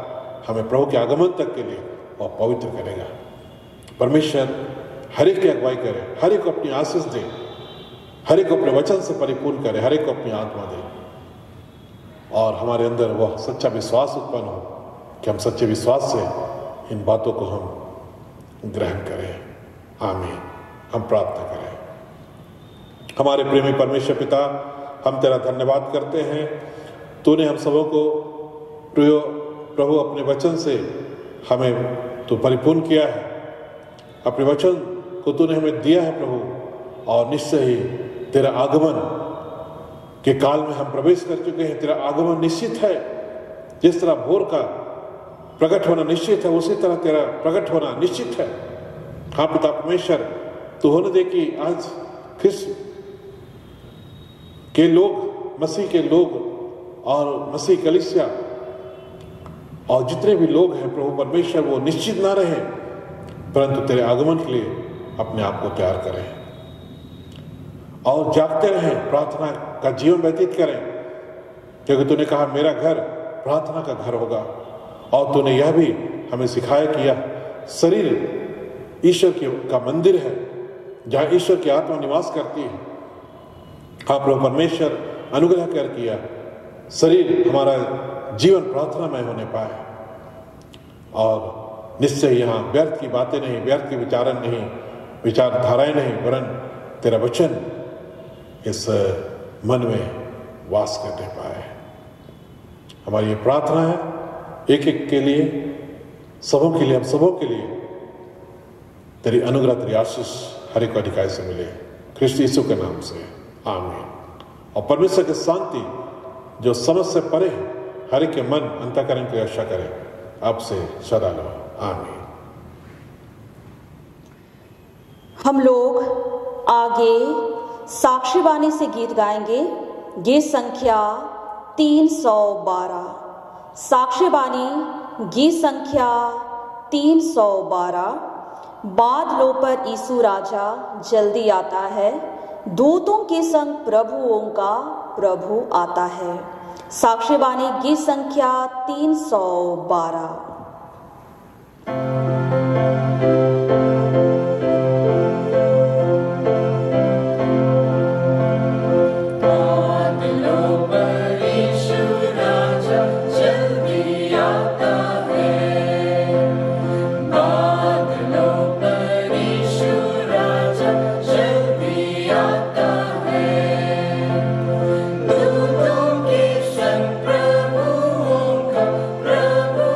हमें प्रभु के आगमन तक के लिए वह पवित्र करेगा। परमेश्वर हर एक की अगुवाई करे, हर एक को अपनी आशीष दे, हर एक को अपने वचन से परिपूर्ण करे, हर एक को अपनी आत्मा दे। और हमारे अंदर वह सच्चा विश्वास उत्पन्न हो कि हम सच्चे विश्वास से इन बातों को हम ग्रहण करें। आमीन। हम प्रार्थना करें। हमारे प्रेमी परमेश्वर पिता, हम तेरा धन्यवाद करते हैं। तूने हम सबों को प्रियो प्रभु अपने वचन से हमें तो परिपूर्ण किया है। अपने वचन को तूने हमें दिया है प्रभु, और निश्चय ही तेरा आगमन के काल में हम प्रवेश कर चुके हैं। तेरा आगमन निश्चित है। जिस तरह भोर का प्रकट होना निश्चित है, उसी तरह तेरा प्रकट होना निश्चित है। हाँ पिता परमेश्वर, तू होने दे कि आज ख्रिस्त के लोग, मसीह के लोग और मसीह कलीसिया और जितने भी लोग हैं प्रभु परमेश्वर, वो निश्चित ना रहे, परंतु तेरे आगमन के लिए अपने आप को तैयार करें और जागते रहें, प्रार्थना का जीवन व्यतीत करें, क्योंकि तूने कहा मेरा घर प्रार्थना का घर होगा। और तूने यह भी हमें सिखाया कि यह शरीर ईश्वर का मंदिर है, जहाँ ईश्वर की आत्मा निवास करती है। हाँ प्रभु परमेश्वर, अनुग्रह कर किया शरीर हमारा जीवन प्रार्थनामय होने पाए, और निश्चय यहाँ व्यर्थ की बातें नहीं, व्यर्थ की विचारण नहीं, विचारधाराएं नहीं, वरन तेरा वचन इस मन में वास करने पाए। हमारी ये प्रार्थना है एक एक के लिए, सबों के लिए, हम सबों के लिए तेरी अनुग्रह, तेरी आशीष हर एक अधिकार से मिले, ख्रिस्त यीशु के नाम से आमीन। और परमेश्वर की शांति जो समझ से परे है, हर एक के मन अंतःकरण की रक्षा करे, अब से सदा लो आमीन। हम लोग आगे साक्षीवाणी से गीत गाएंगे। गीत संख्या 312। साक्षीवाणी गीत संख्या 312। बादलों पर यीशु राजा जल्दी आता है, दूतों के संग प्रभुओं का प्रभु आता है। साक्षीवाणी गीत संख्या 312। दूतों के संग प्रभुओं का प्रभु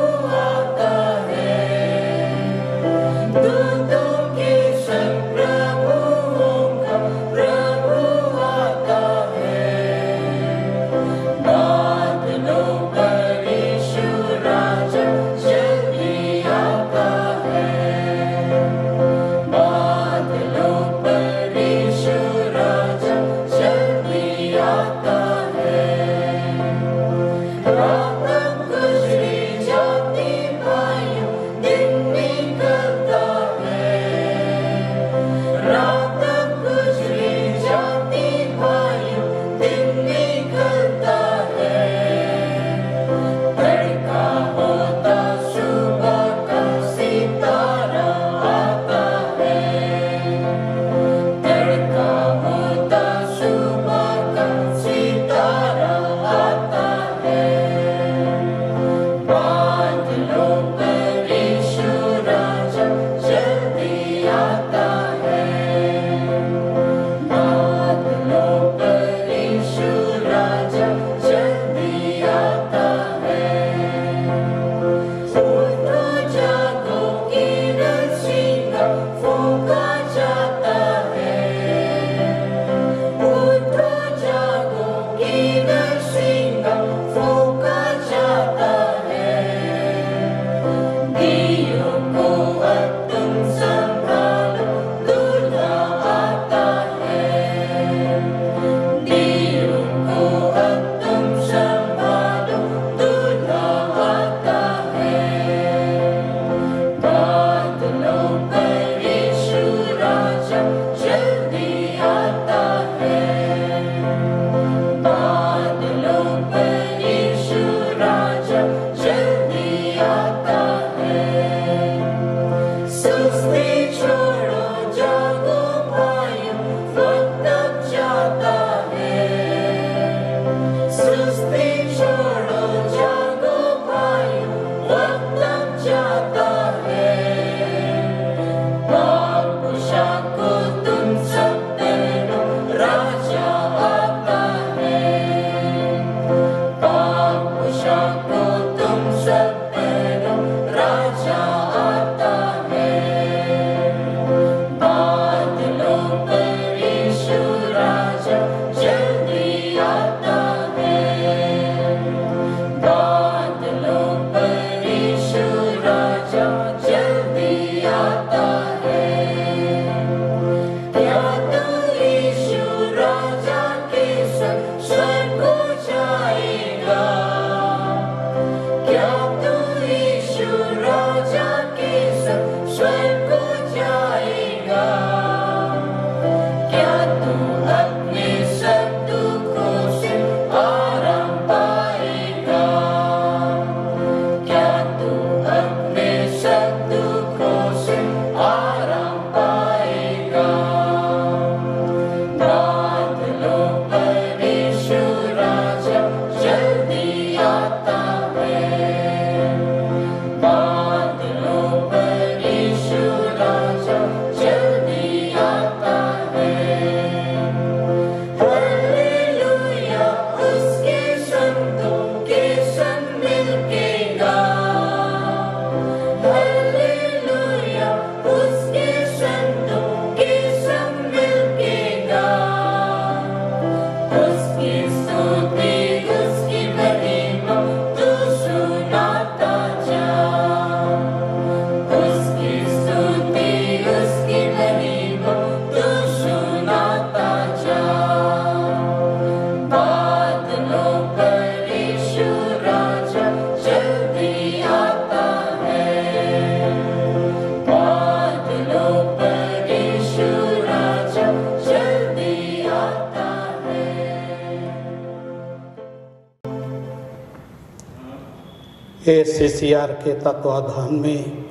ACCR के तत्वाधान में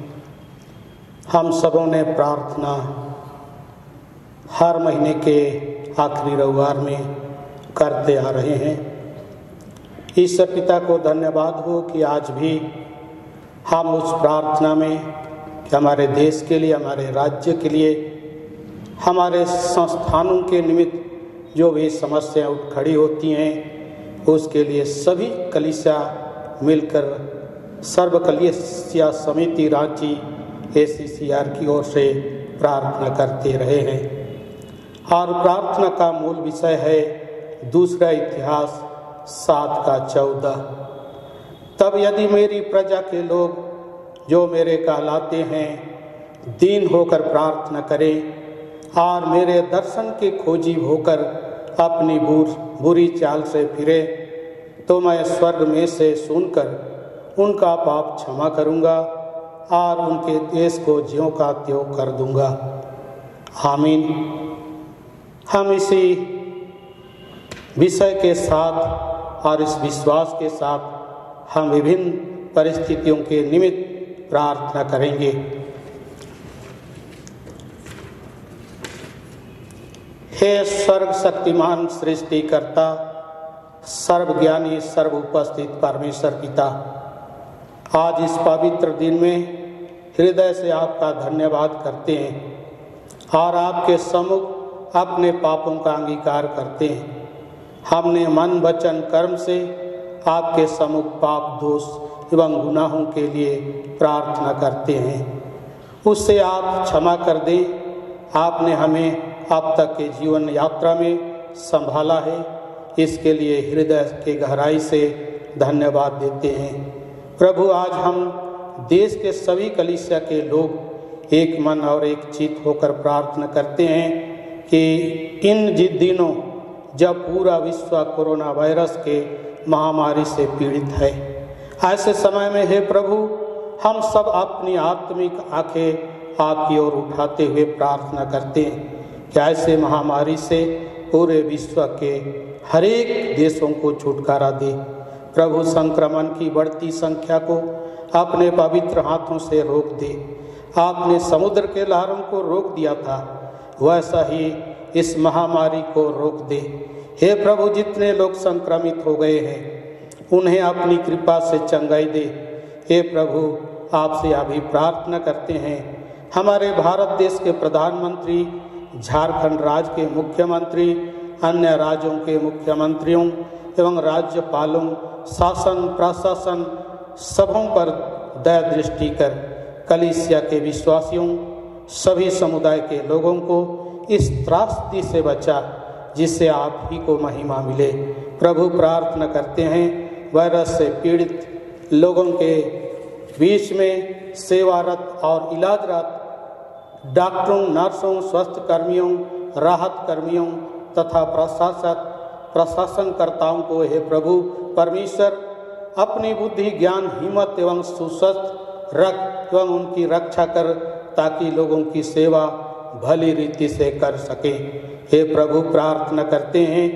हम सबों ने प्रार्थना हर महीने के आखिरी रविवार में करते आ रहे हैं। ईश्वर पिता को धन्यवाद हो कि आज भी हम उस प्रार्थना में कि हमारे देश के लिए, हमारे राज्य के लिए, हमारे संस्थानों के निमित्त जो भी समस्याएं उठ खड़ी होती हैं, उसके लिए सभी कलीसिया मिलकर सर्व कलीसिया समिति रांची ACCR की ओर से प्रार्थना करते रहे हैं। और प्रार्थना का मूल विषय है दूसरा इतिहास 7:14। तब यदि मेरी प्रजा के लोग जो मेरे कहलाते हैं दीन होकर प्रार्थना करें और मेरे दर्शन के खोजी होकर अपनी बुरी चाल से फिरे, तो मैं स्वर्ग में से सुनकर उनका पाप क्षमा करूंगा और उनके देश को ज्यों का त्यों कर दूंगा। आमीन। हम इसी विषय के साथ और इस विश्वास के साथ हम विभिन्न परिस्थितियों के निमित्त प्रार्थना करेंगे। हे सर्व शक्तिमान सृष्टिकर्ता, सर्वज्ञानी, सर्व उपस्थित परमेश्वर पिता, आज इस पवित्र दिन में हृदय से आपका धन्यवाद करते हैं और आपके सम्मुख अपने पापों का अंगीकार करते हैं। हमने मन, वचन, कर्म से आपके सम्मुख पाप, दोष एवं गुनाहों के लिए प्रार्थना करते हैं। उससे आप क्षमा कर दें। आपने हमें अब तक के जीवन यात्रा में संभाला है, इसके लिए हृदय के गहराई से धन्यवाद देते हैं। प्रभु, आज हम देश के सभी कलीसिया के लोग एक मन और एक चित्त होकर प्रार्थना करते हैं कि इन दिनों जब पूरा विश्व कोरोना वायरस के महामारी से पीड़ित है, ऐसे समय में हे प्रभु, हम सब अपनी आत्मिक आंखें आपकी ओर उठाते हुए प्रार्थना करते हैं कि ऐसे महामारी से पूरे विश्व के हर एक देशों को छुटकारा दे। प्रभु, संक्रमण की बढ़ती संख्या को अपने पवित्र हाथों से रोक दे। आपने समुद्र के लहरों को रोक दिया था, वैसा ही इस महामारी को रोक दे। हे प्रभु, जितने लोग संक्रमित हो गए हैं उन्हें अपनी कृपा से चंगाई दे। हे प्रभु, आपसे अभी प्रार्थना करते हैं हमारे भारत देश के प्रधानमंत्री, झारखंड राज्य के मुख्यमंत्री, अन्य राज्यों के मुख्यमंत्रियों एवं राज्यपालों, शासन प्रशासन सबों पर दया दृष्टि कर कलीसिया के विश्वासियों, सभी समुदाय के लोगों को इस त्रासदी से बचा जिससे आप ही को महिमा मिले। प्रभु, प्रार्थना करते हैं वायरस से पीड़ित लोगों के बीच में सेवारत और इलाजरत डॉक्टरों, नर्सों, स्वास्थ्य कर्मियों, राहत कर्मियों तथा प्रशासनकर्ताओं को हे प्रभु परमेश्वर अपनी बुद्धि, ज्ञान, हिम्मत एवं सुस्वस्थ रख एवं उनकी रक्षा कर, ताकि लोगों की सेवा भली रीति से कर सके। हे प्रभु प्रार्थना करते हैं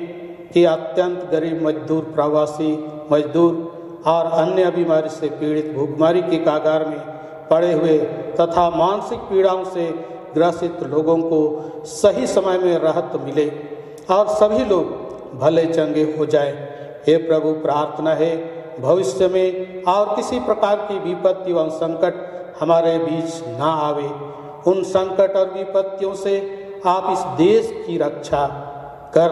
कि अत्यंत गरीब मजदूर, प्रवासी मजदूर और अन्य बीमारी से पीड़ित, भूखमरी के कागार में पड़े हुए तथा मानसिक पीड़ाओं से ग्रसित लोगों को सही समय में राहत मिले और सभी लोग भले चंगे हो जाए। हे प्रभु प्रार्थना है भविष्य में और किसी प्रकार की विपत्ति व संकट हमारे बीच ना आवे। उन संकट और विपत्तियों से आप इस देश की रक्षा कर,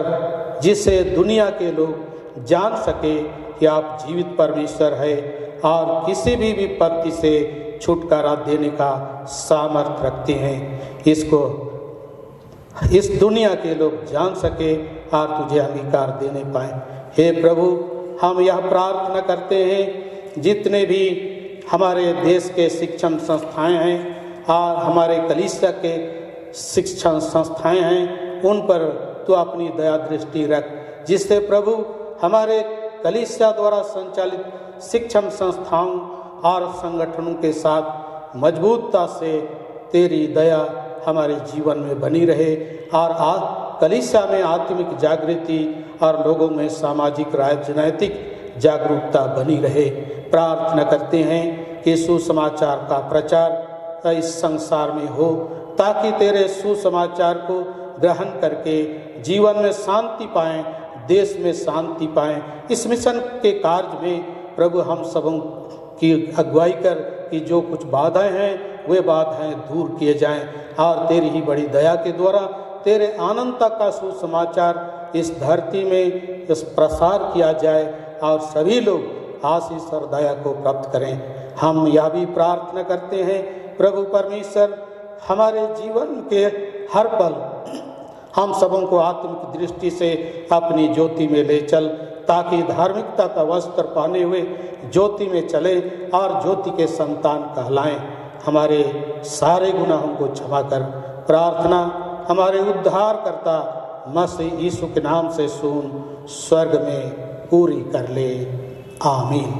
जिससे दुनिया के लोग जान सके कि आप जीवित परमेश्वर है और किसी भी विपत्ति से छुटकारा देने का सामर्थ्य रखते हैं। इसको इस दुनिया के लोग जान सके और तुझे अंगीकार देने पाए। हे प्रभु हम यह प्रार्थना करते हैं जितने भी हमारे देश के शिक्षण संस्थाएं हैं और हमारे कलीसिया के शिक्षण संस्थाएं हैं, उन पर तो अपनी दया दृष्टि रख, जिससे प्रभु हमारे कलीसिया द्वारा संचालित शिक्षण संस्थाओं और संगठनों के साथ मजबूतता से तेरी दया हमारे जीवन में बनी रहे और कलीसिया में आत्मिक जागृति और लोगों में सामाजिक राजनैतिक जागरूकता बनी रहे। प्रार्थना करते हैं कि सुसमाचार का प्रचार इस संसार में हो, ताकि तेरे सुसमाचार को ग्रहण करके जीवन में शांति पाएं, देश में शांति पाएं। इस मिशन के कार्य में प्रभु हम सबों की अगुवाई कर कि जो कुछ बाधाएं हैं वे बाधाएं दूर किए जाएं और तेरी ही बड़ी दया के द्वारा तेरे अनंतता का सुसमाचार इस धरती में इस प्रसार किया जाए और सभी लोग आशीष और दया को प्राप्त करें। हम यह भी प्रार्थना करते हैं प्रभु परमेश्वर हमारे जीवन के हर पल हम सबों को आत्मिक दृष्टि से अपनी ज्योति में ले चल, ताकि धार्मिकता का वस्त्र पहने हुए ज्योति में चले और ज्योति के संतान कहलाएं। हमारे सारे गुनाहों को क्षमा कर। प्रार्थना हमारे उद्धारकर्ता मसीह यीशु के नाम से सुन स्वर्ग में पूरी कर ले। आमीन।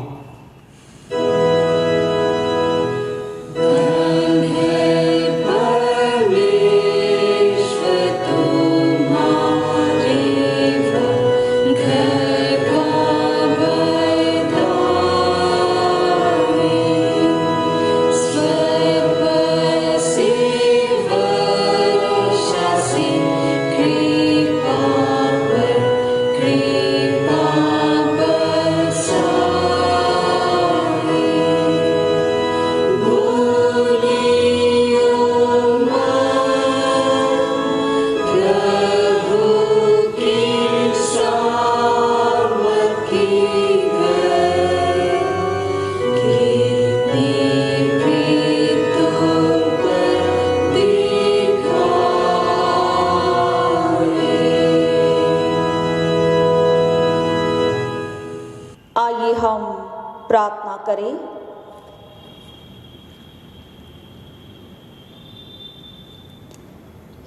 प्रार्थना करें।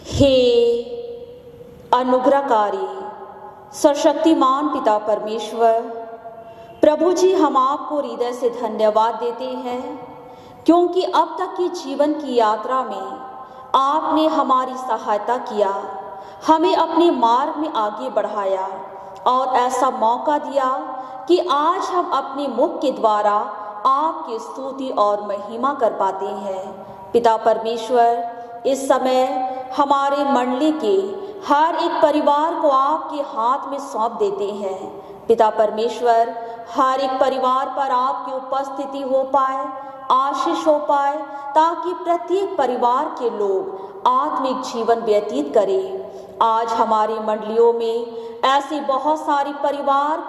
हे अनुग्रहकारी सर्वशक्तिमान पिता परमेश्वर, प्रभु जी हम आपको हृदय से धन्यवाद देते हैं, क्योंकि अब तक की जीवन की यात्रा में आपने हमारी सहायता किया, हमें अपने मार्ग में आगे बढ़ाया और ऐसा मौका दिया कि आज हम अपने मुख के द्वारा आपकी स्तुति और महिमा कर पाते हैं। पिता परमेश्वर, इस समय हमारे मंडली के हर एक परिवार को आपके हाथ में सौंप देते हैं। पिता परमेश्वर, हर एक परिवार पर आपकी उपस्थिति हो पाए, आशीष हो पाए, ताकि प्रत्येक परिवार के लोग आत्मिक जीवन व्यतीत करें। आज हमारी मंडलियों में ऐसे बहुत सारे परिवार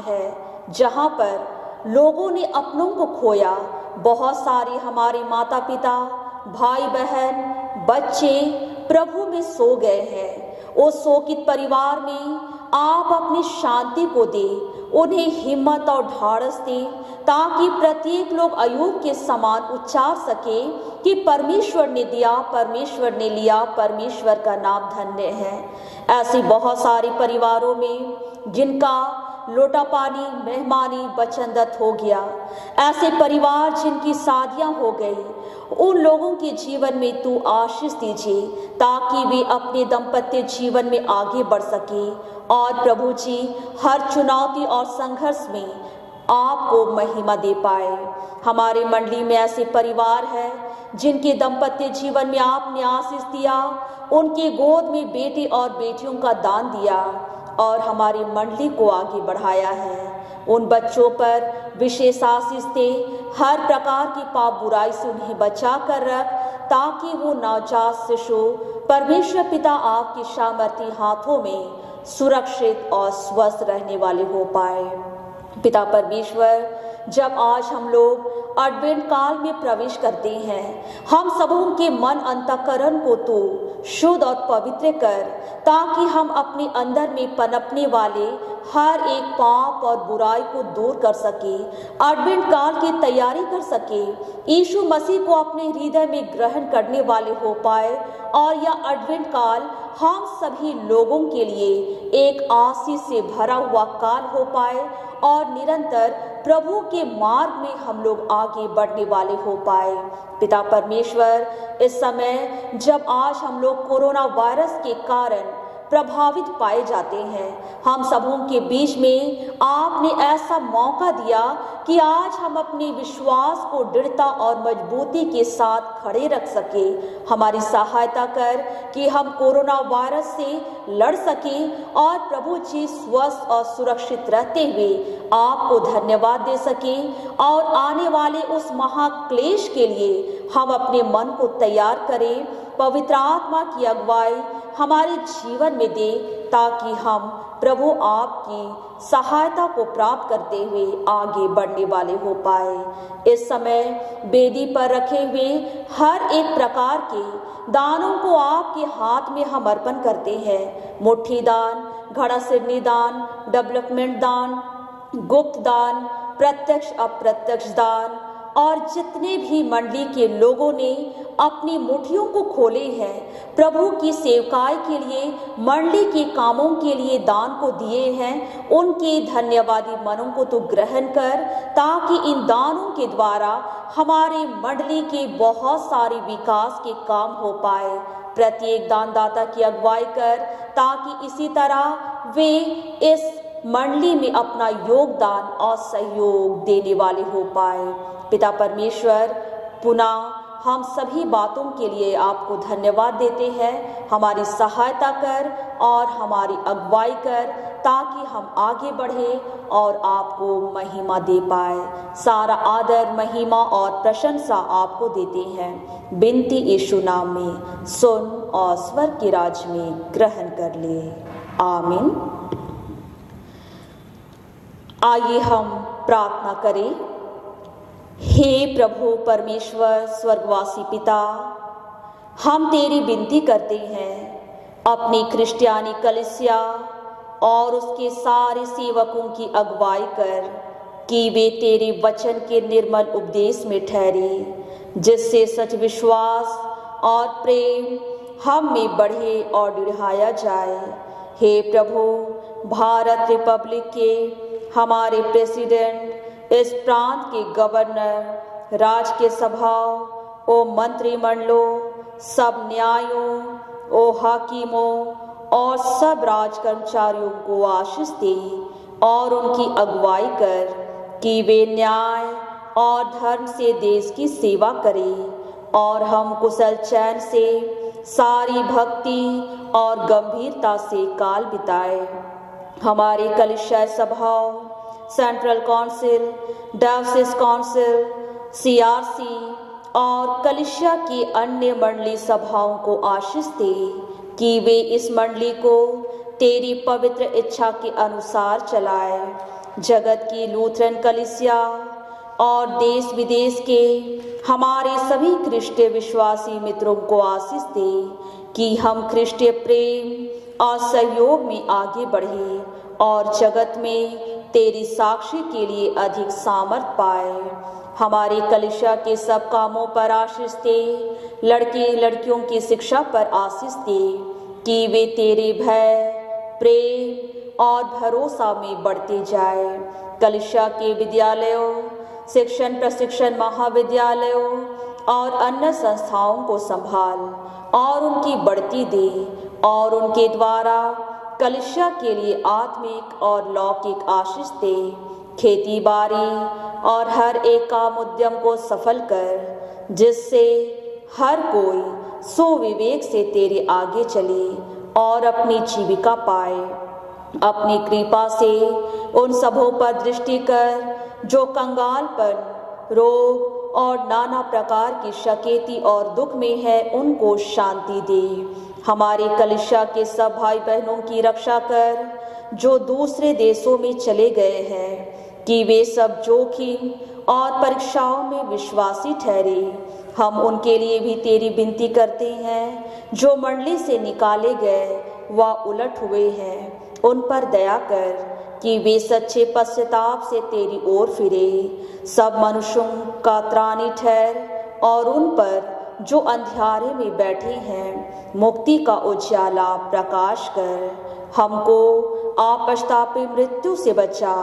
है जहाँ पर लोगों ने अपनों को खोया। बहुत सारे हमारे माता पिता, भाई बहन, बच्चे प्रभु में सो गए हैं। उस शोकित परिवार में आप अपनी शांति को दे, उन्हें हिम्मत और ढाढ़स दे, ताकि प्रत्येक लोग अय्यूब के समान उच्चार सके कि परमेश्वर ने दिया, परमेश्वर ने लिया, परमेश्वर का नाम धन्य है। ऐसे बहुत सारे परिवारों में जिनका लोटा पानी मेहमानी वचनदत्त हो गया, ऐसे परिवार जिनकी शादियां हो गई, उन लोगों के जीवन में तू आशीष दीजिए ताकि वे अपने दाम्पत्य जीवन में आगे बढ़ सके। और प्रभु जी, हर चुनौती और संघर्ष में आपको महिमा दे पाए। हमारे मंडली में ऐसे परिवार हैं जिनके दाम्पत्य जीवन में आपने आशीष दिया, उनके गोद में बेटे और बेटियों का दान दिया और हमारी मंडली को आगे बढ़ाया है। उन बच्चों पर विशेष आशीष दे, हर प्रकार की पाप बुराई से उन्हें बचा कर रख, ताकि वो नवजात शिशु परमेश्वर पिता आपके सामर्थी हाथों में सुरक्षित और स्वस्थ रहने वाले हो पाए। पिता परमेश्वर, जब आज हम लोग एडवेंट काल में प्रवेश करते हैं, हम सबों के मन अंतःकरण को तो शुद्ध और पवित्र कर, ताकि हम अपने अंदर में पनपने वाले हर एक पाप और बुराई को दूर कर सके, एडवेंट काल की तैयारी कर सके, यीशु मसीह को अपने हृदय में ग्रहण करने वाले हो पाए और यह एडवेंट काल हम सभी लोगों के लिए एक आशीष से भरा हुआ काल हो पाए और निरंतर प्रभु के मार्ग में हम लोग आगे बढ़ने वाले हो पाए। पिता परमेश्वर, इस समय जब आज हम लोग कोरोना वायरस के कारण प्रभावित पाए जाते हैं, हम सबों के बीच में आपने ऐसा मौका दिया कि आज हम अपने विश्वास को दृढ़ता और मजबूती के साथ खड़े रख सके। हमारी सहायता कर कि हम कोरोना वायरस से लड़ सके और प्रभु जी स्वस्थ और सुरक्षित रहते हुए आपको धन्यवाद दे सके और आने वाले उस महाक्लेश के लिए हम अपने मन को तैयार करें। पवित्र आत्मा की अगुवाई हमारे जीवन में दे, ताकि हम प्रभु आपकी सहायता को प्राप्त करते हुए आगे बढ़ने वाले हो पाए। इस समय वेदी पर रखे हुए हर एक प्रकार के दानों को आपके हाथ में हम अर्पण करते हैं। मुट्ठी दान, घड़ा सिरनी दान, डेवलपमेंट दान, गुप्त दान, प्रत्यक्ष अप्रत्यक्ष दान और जितने भी मंडली के लोगों ने अपनी मुट्ठियों को खोले हैं प्रभु की सेवकाई के लिए, मंडली के कामों के लिए दान को दिए हैं, उनके धन्यवादी मनों को तो ग्रहण कर, ताकि इन दानों के द्वारा हमारे मंडली के बहुत सारे विकास के काम हो पाए। प्रत्येक दानदाता की अगुवाई कर, ताकि इसी तरह वे इस मंडली में अपना योगदान और सहयोग देने वाले हो पाए। पिता परमेश्वर, पुनः हम सभी बातों के लिए आपको धन्यवाद देते हैं। हमारी सहायता कर और हमारी अगुवाई कर, ताकि हम आगे बढ़े और आपको महिमा दे पाए। सारा आदर, महिमा और प्रशंसा आपको देते हैं। बिनती यीशु नाम में सुन और स्वर्ग के राज्य में ग्रहण कर ले। आमीन। आइए हम प्रार्थना करें। हे प्रभु परमेश्वर स्वर्गवासी पिता, हम तेरी विनती करते हैं अपनी क्रिश्चियानी कलीसिया और उसके सारे सेवकों की अगुवाई कर, कि वे तेरे वचन के निर्मल उपदेश में ठहरे, जिससे सच विश्वास और प्रेम हम में बढ़े और दृढ़ाया जाए। हे प्रभु, भारत रिपब्लिक के हमारे प्रेसिडेंट, इस प्रांत के गवर्नर, राज के सभाओं, ओ मंत्रिमंडलों, सब न्यायों, ओ हाकिमों और सब राज कर्मचारियों को आशीष दे और उनकी अगुवाई कर, कि वे न्याय और धर्म से देश की सेवा करें और हम कुशल चैन से सारी भक्ति और गंभीरता से काल बिताए। हमारे कलीसिया सभाओं, सेंट्रल काउंसिल, डायोसिस काउंसिल, सीआरसी और कलीसिया की अन्य मंडली सभाओं को आशीष दे, कि वे इस मंडली को तेरी पवित्र इच्छा के अनुसार चलाए। जगत की लूथरन कलीसिया और देश विदेश के हमारे सभी क्रिस्टीय विश्वासी मित्रों को आशीष दे, कि हम क्रिस्टीय प्रेम और सहयोग में आगे बढ़े और जगत में तेरी साक्षी के लिए अधिक सामर्थ पाए। हमारे कलीसिया के सब कामों पर आशीष दे, लड़के लड़कियों की शिक्षा पर आशीष दे कि वे तेरे भय, प्रेम और भरोसा में बढ़ते जाए। कलीसिया के विद्यालयों, शिक्षण प्रशिक्षण महाविद्यालयों और अन्य संस्थाओं को संभाल और उनकी बढ़ती दे और उनके द्वारा कलीसिया के लिए आत्मिक और लौकिक आशीष दे। खेती बाड़ी और हर एक काम उद्यम को सफल कर, जिससे हर कोई सुविवेक से तेरे आगे चले और अपनी जीविका पाए। अपनी कृपा से उन सबों पर दृष्टि कर जो कंगालपन, रोग और नाना प्रकार की शकेती और दुख में है, उनको शांति दे। हमारे कलीसिया के सब भाई बहनों की रक्षा कर जो दूसरे देशों में चले गए हैं, कि वे सब जोखिम और परीक्षाओं में विश्वासी ठहरे। हम उनके लिए भी तेरी विनती करते हैं जो मंडली से निकाले गए व उलट हुए हैं। उन पर दया कर कि वे सच्चे पश्चाताप से तेरी ओर फिरे। सब मनुष्यों का त्राणी ठहर और उन पर जो अंधियारे में बैठे हैं मुक्ति का उजाला प्रकाश कर। हमको आपश्तापी मृत्यु से बचा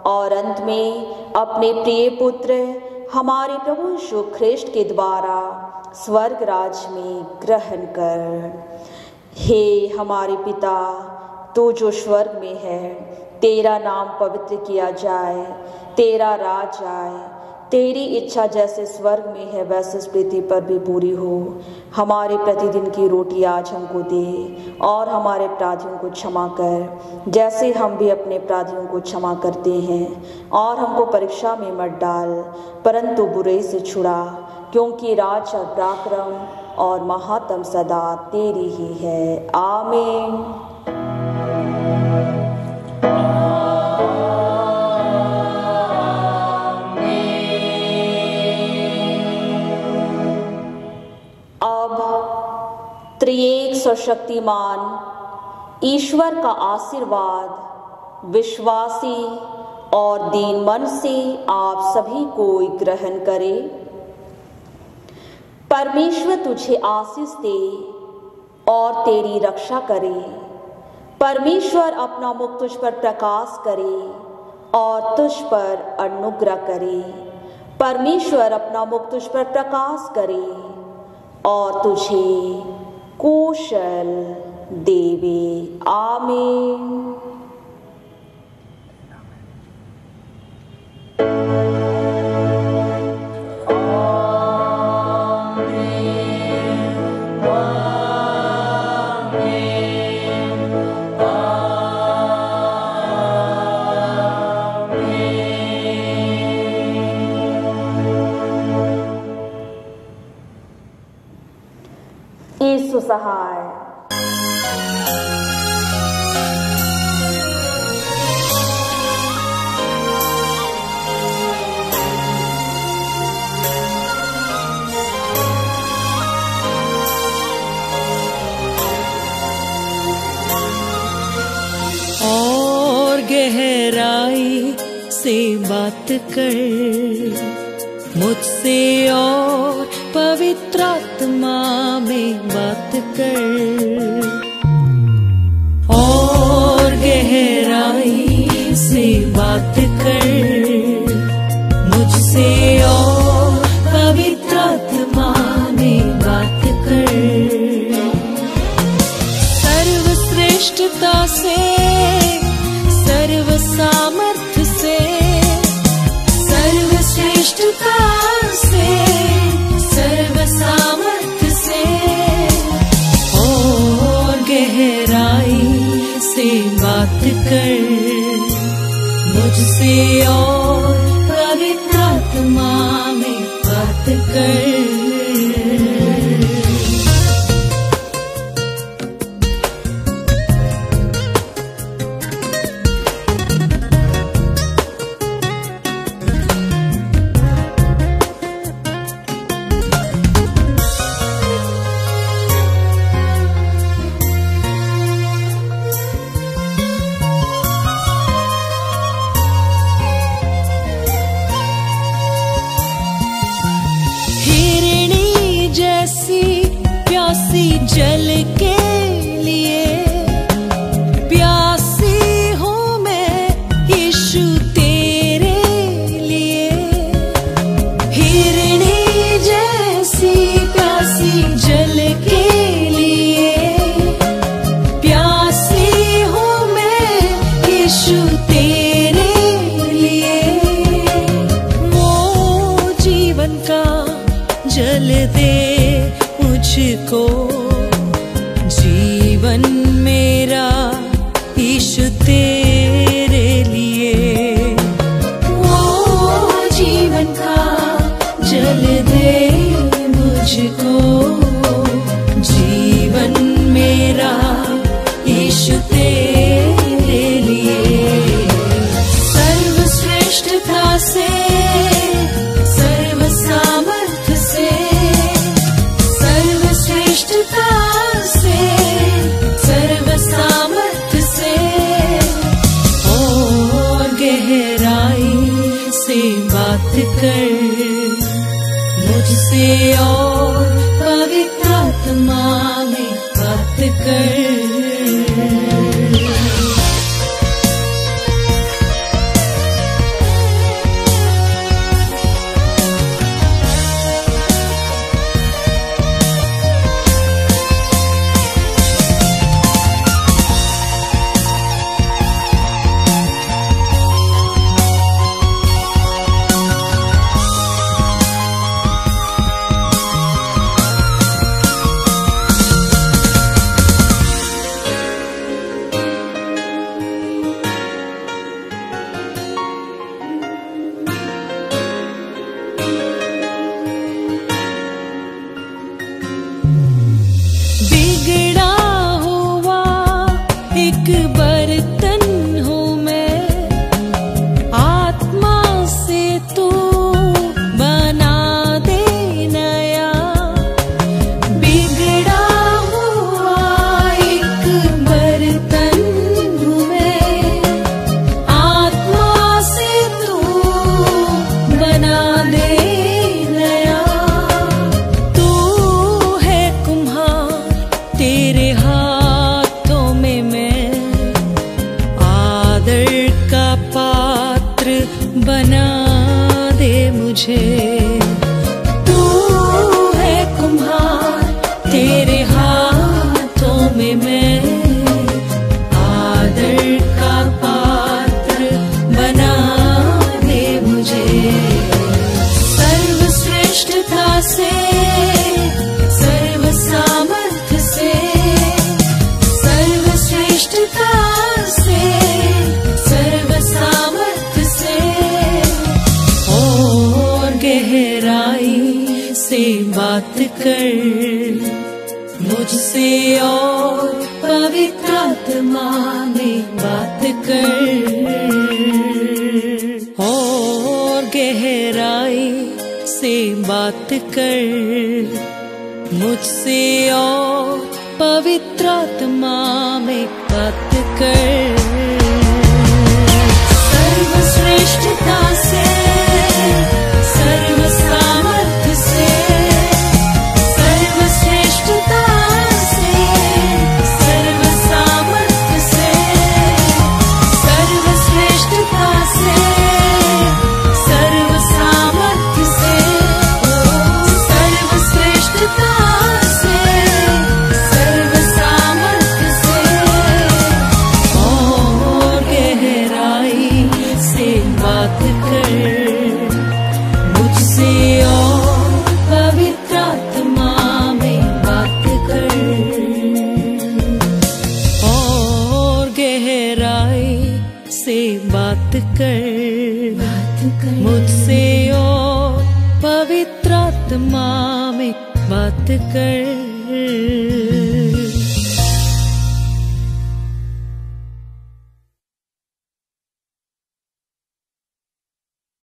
और अंत में अपने प्रिय पुत्र हमारे प्रभु यीशु ख्रिस्ट के द्वारा स्वर्ग राज में ग्रहण कर। हे हमारे पिता, तू जो स्वर्ग में है, तेरा नाम पवित्र किया जाए, तेरा राज आए, तेरी इच्छा जैसे स्वर्ग में है वैसे इस पृथ्वी पर भी पूरी हो। हमारे प्रतिदिन की रोटी आज हमको दे और हमारे अपराधियों को क्षमा कर जैसे हम भी अपने अपराधियों को क्षमा करते हैं, और हमको परीक्षा में मत डाल परंतु बुरे से छुड़ा, क्योंकि राज और पराक्रम और महात्म सदा तेरी ही है। आमीन। त्रिएक सर्वशक्तिमान ईश्वर का आशीर्वाद विश्वासी और दीन मन से आप सभी को ग्रहण करे। परमेश्वर तुझे आशीष दे और तेरी रक्षा करे। परमेश्वर अपना मुख तुझ पर प्रकाश करे और तुझ पर अनुग्रह करे। परमेश्वर अपना मुख तुझ पर प्रकाश करे और तुझे कौशल देवे। आमीन। यीशु सहाय। और गहराई से बात कर मुझसे और पवित्र आत्मा में बात कर। और गहराई से बात कर मुझसे और पवित्र आत्मा में बात कर। सर्वश्रेष्ठता से सर्व सामर्थ्य से सर्वश्रेष्ठता से सर्व सामर्थ्य से और गहराई से बात कर मुझसे और पवित्र आत्मा में बात कर। जल के लिए प्यासी हूँ मैं यीशु तेरे लिए। हिरनी जैसी प्यासी जल के लिए प्यासी हूँ मैं यीशु तेरे लिए। वो जीवन का जल दे मुझको, जीवन मेरा यीशु तेरे लिए। वो जीवन का जल दे मुझको, जीवन मेरा यीशु तेरे लिए। सर्वश्रेष्ठता से सर्व सामर्थ से, सर्वश्रेष्ठता से सर्व सामर्थ से और गहराई से बात कर मुझसे, और पवित्र आत्मा में बात कर। बिगड़ा हुआ एक बर्तन हूँ मैं, आत्मा से तू बना दे नया। बिगड़ा हुआ एक बर्तन हूँ मैं, आत्मा से तू बना दे नया। तू है कुम्हार, तेरे हाथों में मैं आदर का पात्र बना दे मुझे। तू है कुम्हार, तेरे हाथों में मैं आदर का पात्र बना दे मुझे। सर्वश्रेष्ठता से सर्व सामर्थ से, सर्वश्रेष्ठता से सर्व सामर्थ से और गहराई से बात कर मुझसे, और पवित्र आत्मा में बात कर। और गहराई से बात कर मुझसे, और पवित्र आत्मा में बात कर। सर्वश्रेष्ठता से सर्व सामर्थ से, सर्वश्रेष्ठता से सर्व सामर्थ से, सर्वश्रेष्ठता से सर्व सामर्थ से, सर्वश्रेष्ठता से सर्व सामर्थ से और गहराई से बात कर मुझसे, और पवित्र आत्मा में बात कर। और गहराई से बात कर मुझसे, और पवित्र आत्मा में बात कर।